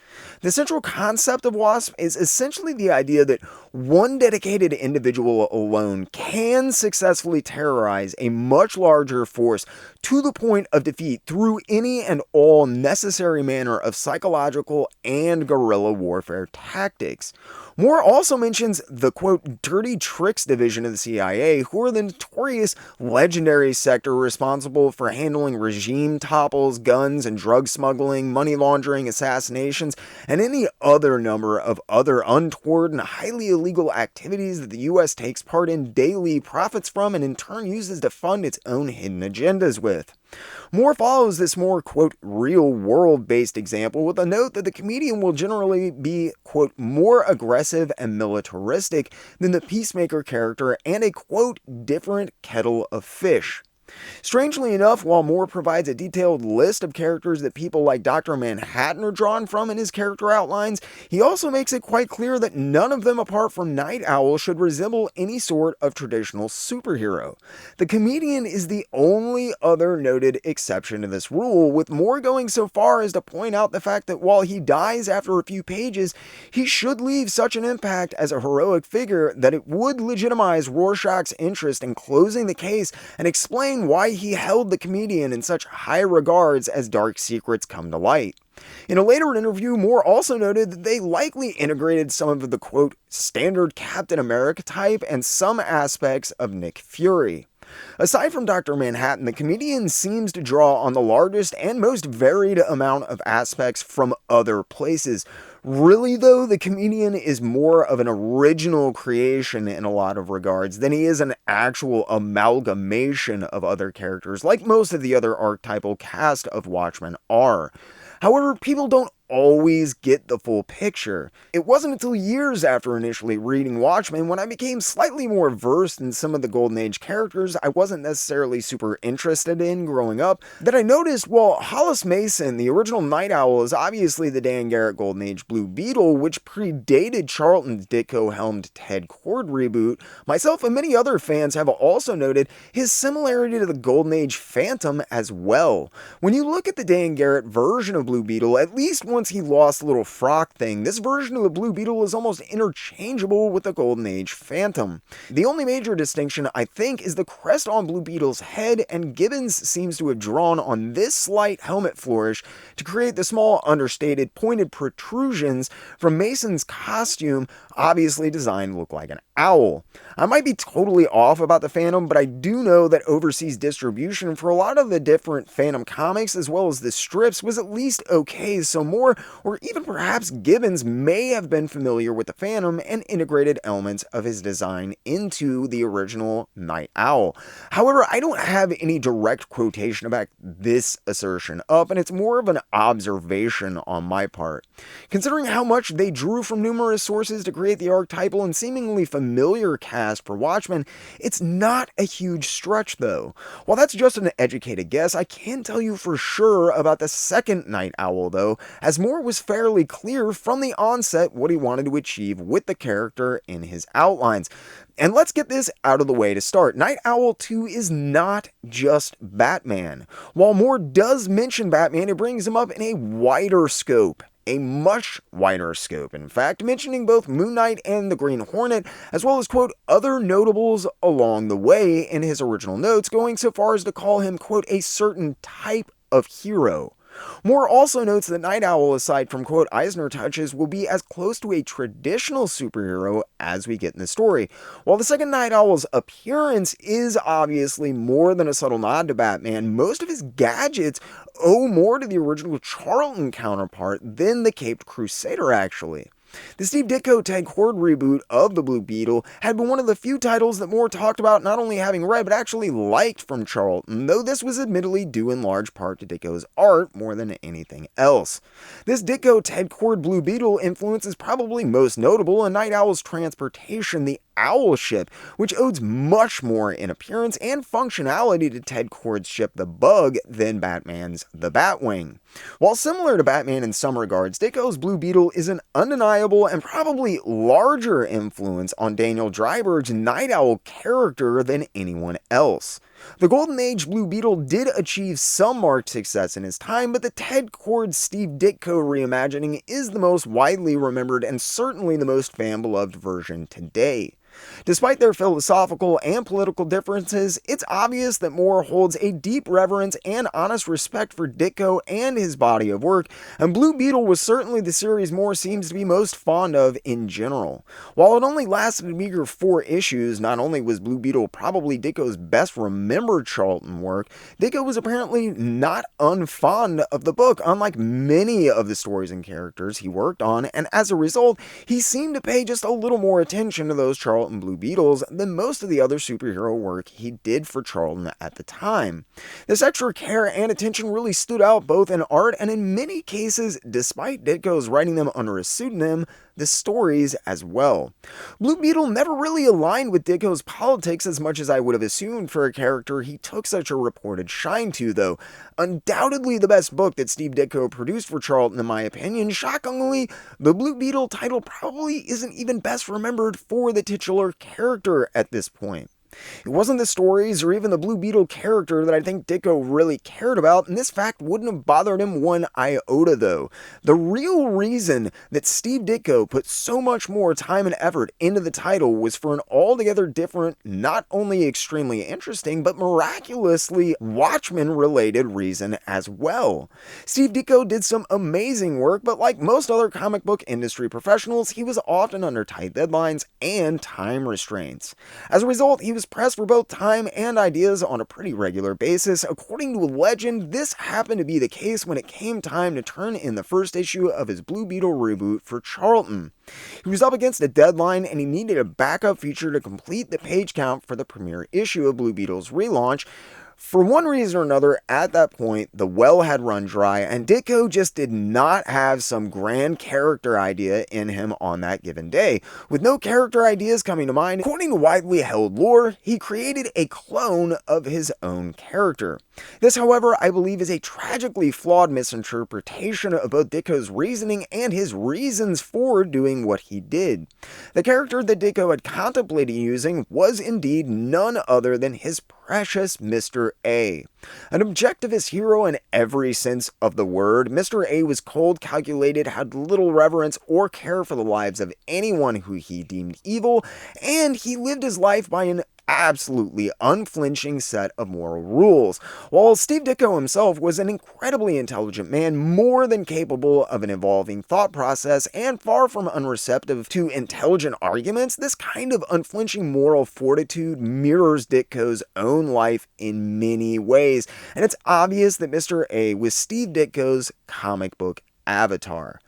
The central concept of Wasp is essentially the idea that one dedicated individual alone can successfully terrorize a much larger force to the point of defeat through any and all necessary manner of psychological and guerrilla warfare tactics. Moore also mentions the, quote, dirty tricks division of the CIA, who are the notorious legendary sector responsible for handling regime topples, guns and drug smuggling, money laundering, assassinations, and any other number of other untoward and highly illegal activities that the US takes part in daily, profits from, and in turn uses to fund its own hidden agendas with. Moore follows this more, quote, real-world-based example with a note that the comedian will generally be, quote, more aggressive and militaristic than the Peacemaker character and a, quote, different kettle of fish. Strangely enough, while Moore provides a detailed list of characters that people like Dr. Manhattan are drawn from in his character outlines, he also makes it quite clear that none of them apart from Night Owl should resemble any sort of traditional superhero. The comedian is the only other noted exception to this rule, with Moore going so far as to point out the fact that while he dies after a few pages, he should leave such an impact as a heroic figure that it would legitimize Rorschach's interest in closing the case and explain why he held the comedian in such high regards as dark secrets come to light. In a later interview, Moore also noted that they likely integrated some of the, quote, standard Captain America type and some aspects of Nick Fury. Aside from Dr. Manhattan, the comedian seems to draw on the largest and most varied amount of aspects from other places. Really though, the comedian is more of an original creation in a lot of regards than he is an actual amalgamation of other characters, like most of the other archetypal cast of Watchmen are. However, people don't always get the full picture. It wasn't until years after initially reading Watchmen when I became slightly more versed in some of the Golden Age characters I wasn't necessarily super interested in growing up that I noticed while Hollis Mason, the original Night Owl, is obviously the Dan Garrett Golden Age Blue Beetle, which predated Charlton's Ditko-helmed Ted Kord reboot, myself and many other fans have also noted his similarity to the Golden Age Phantom as well. When you look at the Dan Garrett version of Blue Beetle, at least once he lost the little frock thing, this version of the Blue Beetle is almost interchangeable with the Golden Age Phantom. The only major distinction, I think, is the crest on Blue Beetle's head, and Gibbons seems to have drawn on this slight helmet flourish to create the small, understated, pointed protrusions from Mason's costume, obviously designed to look like an Owl. I might be totally off about the Phantom, but I do know that overseas distribution for a lot of the different Phantom comics, as well as the strips, was at least okay, so Moore, or even perhaps Gibbons, may have been familiar with the Phantom and integrated elements of his design into the original Night Owl. However, I don't have any direct quotation about this assertion up, and it's more of an observation on my part. Considering how much they drew from numerous sources to create the archetypal and seemingly familiar cast for Watchmen, it's not a huge stretch though. While that's just an educated guess, I can tell you for sure about the second Night Owl though, as Moore was fairly clear from the onset what he wanted to achieve with the character in his outlines. And let's get this out of the way to start. Night Owl 2 is not just Batman. While Moore does mention Batman, it brings him up in a wider scope. A much wider scope, in fact, mentioning both Moon Knight and the Green Hornet, as well as, quote, other notables along the way in his original notes, going so far as to call him, quote, a certain type of hero. Moore also notes that Night Owl, aside from, quote, Eisner touches, will be as close to a traditional superhero as we get in the story. While the second Night Owl's appearance is obviously more than a subtle nod to Batman, most of his gadgets owe more to the original Charlton counterpart than the Caped Crusader, actually. The Steve Ditko Ted Kord reboot of the Blue Beetle had been one of the few titles that Moore talked about not only having read but actually liked from Charlton, though this was admittedly due in large part to Ditko's art more than anything else. This Ditko Ted Kord Blue Beetle influence is probably most notable in Night Owl's transportation, the Owl ship, which owes much more in appearance and functionality to Ted Kord's ship the Bug than Batman's the Batwing. While similar to Batman in some regards, Ditko's Blue Beetle is an undeniable and probably larger influence on Daniel Dreiberg's Night Owl character than anyone else. The Golden Age Blue Beetle did achieve some marked success in his time, but the Ted Kord Steve Ditko reimagining is the most widely remembered and certainly the most fan-beloved version today. Despite their philosophical and political differences, it's obvious that Moore holds a deep reverence and honest respect for Ditko and his body of work, and Blue Beetle was certainly the series Moore seems to be most fond of in general. While it only lasted a meager 4 issues, not only was Blue Beetle probably Ditko's best remembered Charlton work, Ditko was apparently not unfond of the book, unlike many of the stories and characters he worked on, and as a result, he seemed to pay just a little more attention to those Charlton Blue Beetles than most of the other superhero work he did for Charlton at the time. This extra care and attention really stood out both in art and in many cases, despite Ditko's writing them under a pseudonym, the stories as well. Blue Beetle never really aligned with Ditko's politics as much as I would have assumed for a character he took such a reported shine to, though. Undoubtedly the best book that Steve Ditko produced for Charlton in my opinion, shockingly, the Blue Beetle title probably isn't even best remembered for the titular character at this point. It wasn't the stories or even the Blue Beetle character that I think Ditko really cared about, and this fact wouldn't have bothered him one iota though. The real reason that Steve Ditko put so much more time and effort into the title was for an altogether different, not only extremely interesting, but miraculously Watchmen-related reason as well. Steve Ditko did some amazing work, but like most other comic book industry professionals, he was often under tight deadlines and time restraints. As a result, he was pressed for both time and ideas on a pretty regular basis. According to legend, this happened to be the case when it came time to turn in the first issue of his Blue Beetle reboot for Charlton. He was up against a deadline and he needed a backup feature to complete the page count for the premiere issue of Blue Beetle's relaunch. For one reason or another, at that point, the well had run dry, and Ditko just did not have some grand character idea in him on that given day. With no character ideas coming to mind, according to widely held lore, he created a clone of his own character. This, however, I believe is a tragically flawed misinterpretation of both Ditko's reasoning and his reasons for doing what he did. The character that Ditko had contemplated using was indeed none other than his precious Mr. A. An objectivist hero in every sense of the word, Mr. A was cold, calculated, had little reverence or care for the lives of anyone who he deemed evil, and he lived his life by an absolutely unflinching set of moral rules. While Steve Ditko himself was an incredibly intelligent man, more than capable of an evolving thought process and far from unreceptive to intelligent arguments, this kind of unflinching moral fortitude mirrors Ditko's own life in many ways, and it's obvious that Mr. A was Steve Ditko's comic book avatar.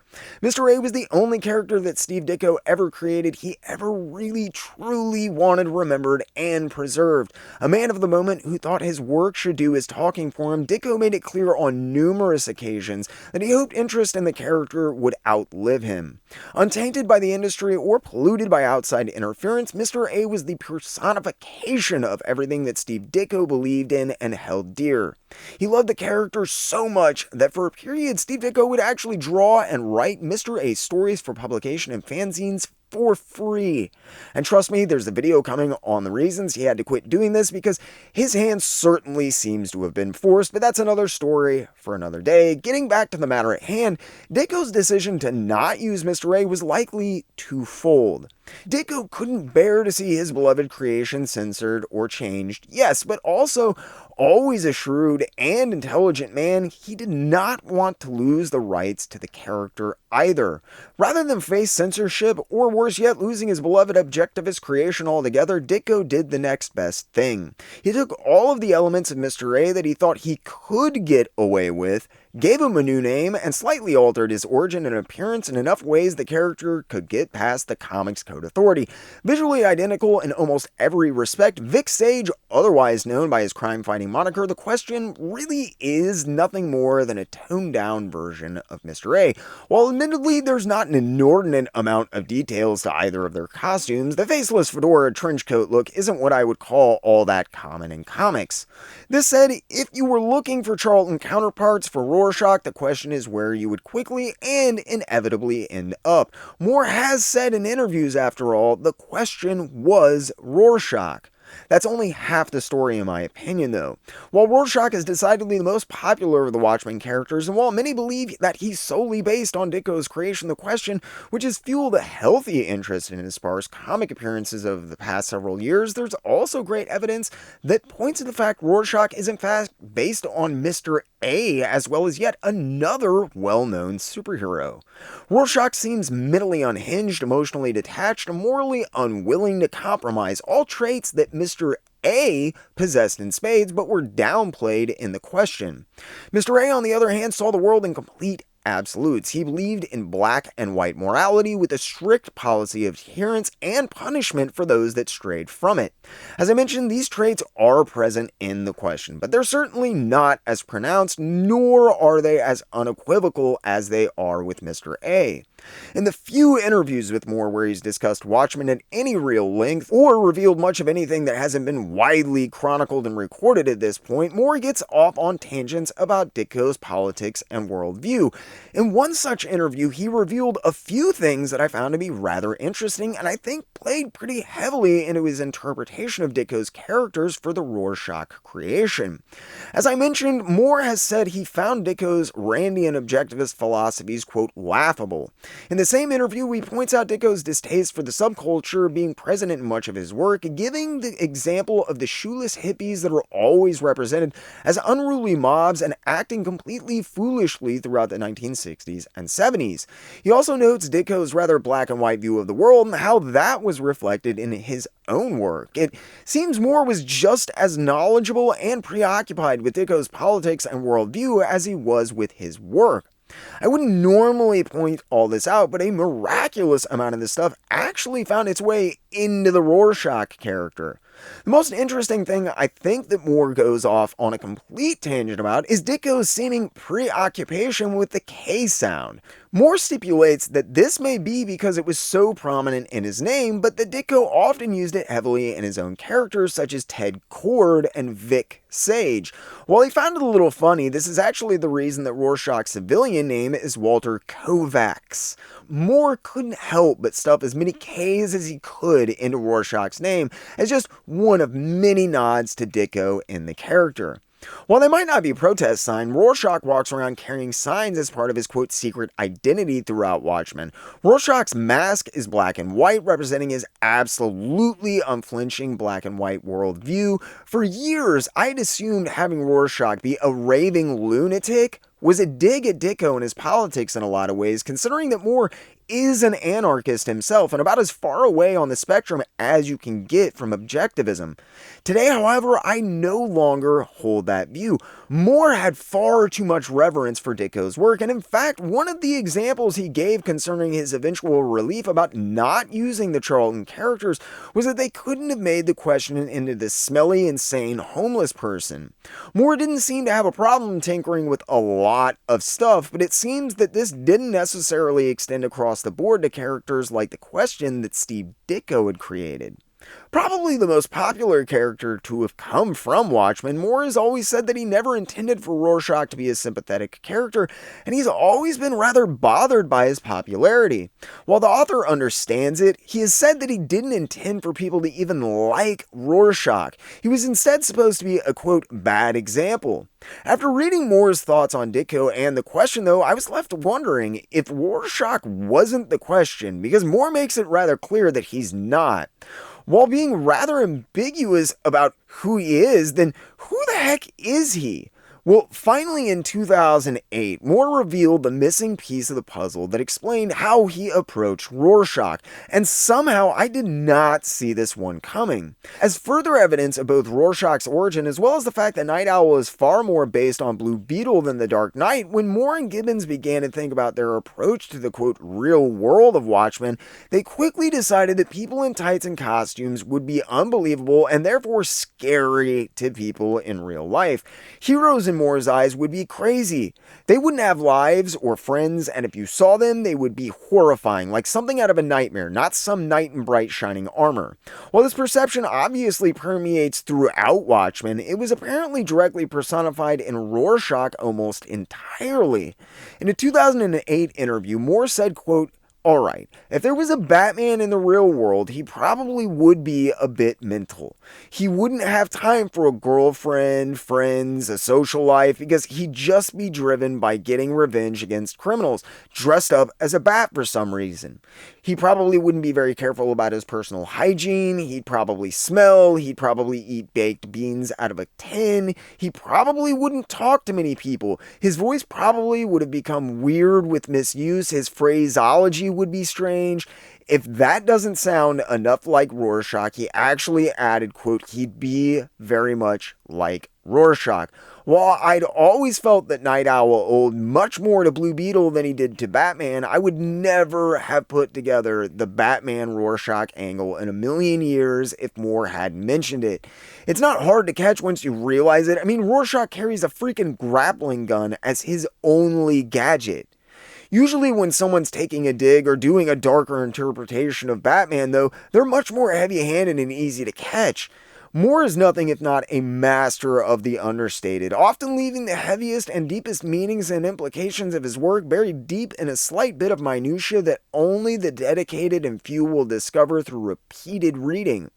Mr. A was the only character that Steve Ditko ever created he ever really truly wanted remembered and preserved. A man of the moment who thought his work should do his talking for him, Ditko made it clear on numerous occasions that he hoped interest in the character would outlive him. Untainted by the industry or polluted by outside interference, Mr. A was the personification of everything that Steve Ditko believed in and held dear. He loved the character so much that for a period Steve Ditko would actually draw and write Mr. A's stories for publication in fanzines for free. And trust me, there's a video coming on the reasons he had to quit doing this because his hand certainly seems to have been forced, but that's another story for another day. Getting back to the matter at hand, Ditko's decision to not use Mr. A was likely twofold. Ditko couldn't bear to see his beloved creation censored or changed, yes, but also, always a shrewd and intelligent man, he did not want to lose the rights to the character either. Rather than face censorship, or worse yet, losing his beloved objectivist creation altogether, Ditko did the next best thing. He took all of the elements of Mr. A that he thought he could get away with, gave him a new name, and slightly altered his origin and appearance in enough ways the character could get past the Comics Code Authority. Visually identical in almost every respect, Vic Sage, otherwise known by his crime-fighting moniker, the Question, really is nothing more than a toned-down version of Mr. A. While admittedly there's not an inordinate amount of details to either of their costumes, the faceless fedora trenchcoat look isn't what I would call all that common in comics. This said, if you were looking for Charlton counterparts for Rorschach, the question is where you would quickly and inevitably end up. Moore has said in interviews, after all, the Question was Rorschach. That's only half the story in my opinion though. While Rorschach is decidedly the most popular of the Watchmen characters, and while many believe that he's solely based on Ditko's creation The Question, which has fueled a healthy interest in his sparse comic appearances over the past several years, there's also great evidence that points to the fact Rorschach is in fact based on Mr. A, as well as yet another well-known superhero. Rorschach seems mentally unhinged, emotionally detached, and morally unwilling to compromise, all traits that Mr. A possessed in spades but were downplayed in The Question. Mr. A, on the other hand, saw the world in complete absolutes. He believed in black and white morality with a strict policy of adherence and punishment for those that strayed from it. As I mentioned, these traits are present in The Question, but they're certainly not as pronounced, nor are they as unequivocal as they are with Mr. A. In the few interviews with Moore where he's discussed Watchmen at any real length, or revealed much of anything that hasn't been widely chronicled and recorded at this point, Moore gets off on tangents about Ditko's politics and worldview. In one such interview, he revealed a few things that I found to be rather interesting, and I think played pretty heavily into his interpretation of Ditko's characters for the Rorschach creation. As I mentioned, Moore has said he found Ditko's Randian objectivist philosophies, quote, laughable. In the same interview, he points out Ditko's distaste for the subculture being present in much of his work, giving the example of the shoeless hippies that are always represented as unruly mobs and acting completely foolishly throughout the 1960s and 70s. He also notes Ditko's rather black and white view of the world and how that was reflected in his own work. It seems Moore was just as knowledgeable and preoccupied with Ditko's politics and worldview as he was with his work. I wouldn't normally point all this out, but a miraculous amount of this stuff actually found its way into the Rorschach character. The most interesting thing I think that Moore goes off on a complete tangent about is Ditko's seeming preoccupation with the K sound. Moore stipulates that this may be because it was so prominent in his name, but that Ditko often used it heavily in his own characters such as Ted Cord and Vic Sage. While he found it a little funny, this is actually the reason that Rorschach's civilian name is Walter Kovacs. Moore couldn't help but stuff as many K's as he could into Rorschach's name as just one of many nods to Ditko in the character. While they might not be protest signs, Rorschach walks around carrying signs as part of his quote secret identity throughout Watchmen. Rorschach's mask is black and white, representing his absolutely unflinching black and white worldview. For years, I'd assumed having Rorschach be a raving lunatic was a dig at Ditko and his politics in a lot of ways, considering that Moore is an anarchist himself and about as far away on the spectrum as you can get from objectivism. Today, however, I no longer hold that view. Moore had far too much reverence for Ditko's work, and in fact, one of the examples he gave concerning his eventual relief about not using the Charlton characters was that they couldn't have made the question into this smelly, insane, homeless person. Moore didn't seem to have a problem tinkering with a lot of stuff, but it seems that this didn't necessarily extend across the board to characters like the Question that Steve Ditko had created. Probably the most popular character to have come from Watchmen, Moore has always said that he never intended for Rorschach to be a sympathetic character, and he's always been rather bothered by his popularity. While the author understands it, he has said that he didn't intend for people to even like Rorschach. He was instead supposed to be a, quote, bad example. After reading Moore's thoughts on Ditko and the Question, though, I was left wondering if Rorschach wasn't the Question, because Moore makes it rather clear that he's not. While being rather ambiguous about who he is, then who the heck is he? Well, finally in 2008, Moore revealed the missing piece of the puzzle that explained how he approached Rorschach, and somehow I did not see this one coming. As further evidence of both Rorschach's origin as well as the fact that Night Owl is far more based on Blue Beetle than the Dark Knight, when Moore and Gibbons began to think about their approach to the quote real world of Watchmen, they quickly decided that people in tights and costumes would be unbelievable and therefore scary to people in real life. Heroes in Moore's eyes would be crazy. They wouldn't have lives or friends, and if you saw them, they would be horrifying, like something out of a nightmare, not some knight in bright shining armor. While this perception obviously permeates throughout Watchmen, it was apparently directly personified in Rorschach almost entirely. In a 2008 interview, Moore said, quote, "Alright, if there was a Batman in the real world, he probably would be a bit mental. He wouldn't have time for a girlfriend, friends, a social life, because he'd just be driven by getting revenge against criminals, dressed up as a bat for some reason. He probably wouldn't be very careful about his personal hygiene, he'd probably smell, he'd probably eat baked beans out of a tin, he probably wouldn't talk to many people, his voice probably would have become weird with misuse, his phraseology would be strange. If that doesn't sound enough like Rorschach, he actually added, quote, he'd be very much like Rorschach. While I'd always felt that Night Owl owed much more to Blue Beetle than he did to Batman, I would never have put together the Batman-Rorschach angle in a million years if Moore hadn't mentioned it. It's not hard to catch once you realize it. I mean, Rorschach carries a freaking grappling gun as his only gadget. Usually when someone's taking a dig or doing a darker interpretation of Batman, though, they're much more heavy-handed and easy to catch. Moore is nothing if not a master of the understated, often leaving the heaviest and deepest meanings and implications of his work buried deep in a slight bit of minutia that only the dedicated and few will discover through repeated reading.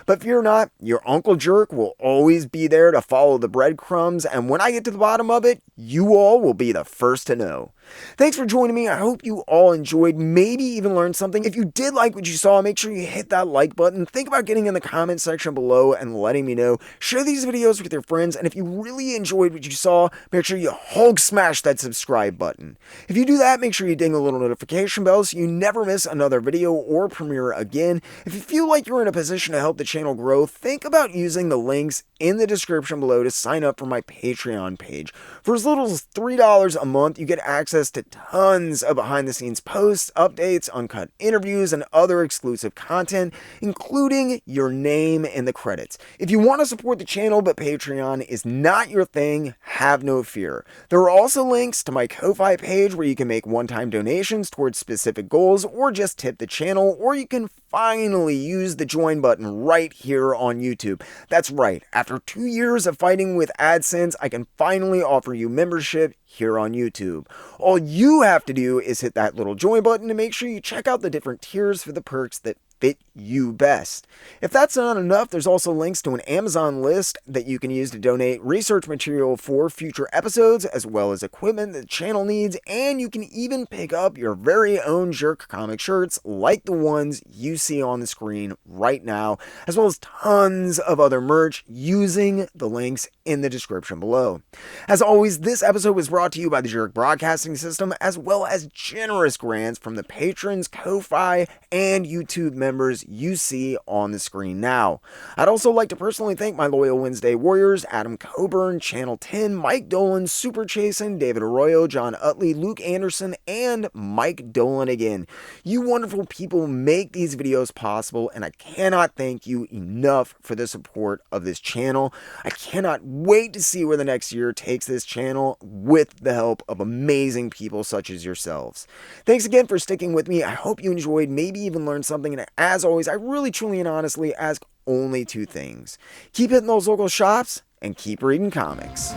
But fear not, your Uncle Jerk will always be there to follow the breadcrumbs, and when I get to the bottom of it, you all will be the first to know. Thanks for joining me. I hope you all enjoyed, maybe even learned something. If you did like what you saw, make sure you hit that like button. Think about getting in the comment section below and letting me know. Share these videos with your friends, and if you really enjoyed what you saw, make sure you Hulk smash that subscribe button. If you do that, make sure you ding the little notification bell so you never miss another video or premiere again. If you feel like you're in a position to help the channel grow, think about using the links in the description below to sign up for my Patreon page. For as little as $3 a month, you get access to tons of behind-the-scenes posts, updates, uncut interviews, and other exclusive content, including your name in the credits. If you want to support the channel but Patreon is not your thing, have no fear. There are also links to my Ko-Fi page where you can make one-time donations towards specific goals or just tip the channel, or you can finally use the join button right here on YouTube. That's right, after 2 years of fighting with AdSense, I can finally offer you membership here on YouTube. All you have to do is hit that little join button to make sure you check out the different tiers for the perks that fit you best. If that's not enough, there's also links to an Amazon list that you can use to donate research material for future episodes, as well as equipment that the channel needs, and you can even pick up your very own JerkComic shirts like the ones you see on the screen right now, as well as tons of other merch using the links in the description below. As always, this episode was brought to you by the Jerk Broadcasting System, as well as generous grants from the patrons, Ko-Fi, and YouTube members you see on the screen now. I'd also like to personally thank my loyal Wednesday Warriors, Adam Coburn, Channel 10, Mike Dolan, Super Chasen, David Arroyo, John Utley, Luke Anderson, and Mike Dolan again. You wonderful people make these videos possible, and I cannot thank you enough for the support of this channel. I cannot wait to see where the next year takes this channel with the help of amazing people such as yourselves. Thanks again for sticking with me. I hope you enjoyed, maybe even learned something, and as always, I really, truly, and honestly ask only two things. Keep hitting those local shops, and keep reading comics.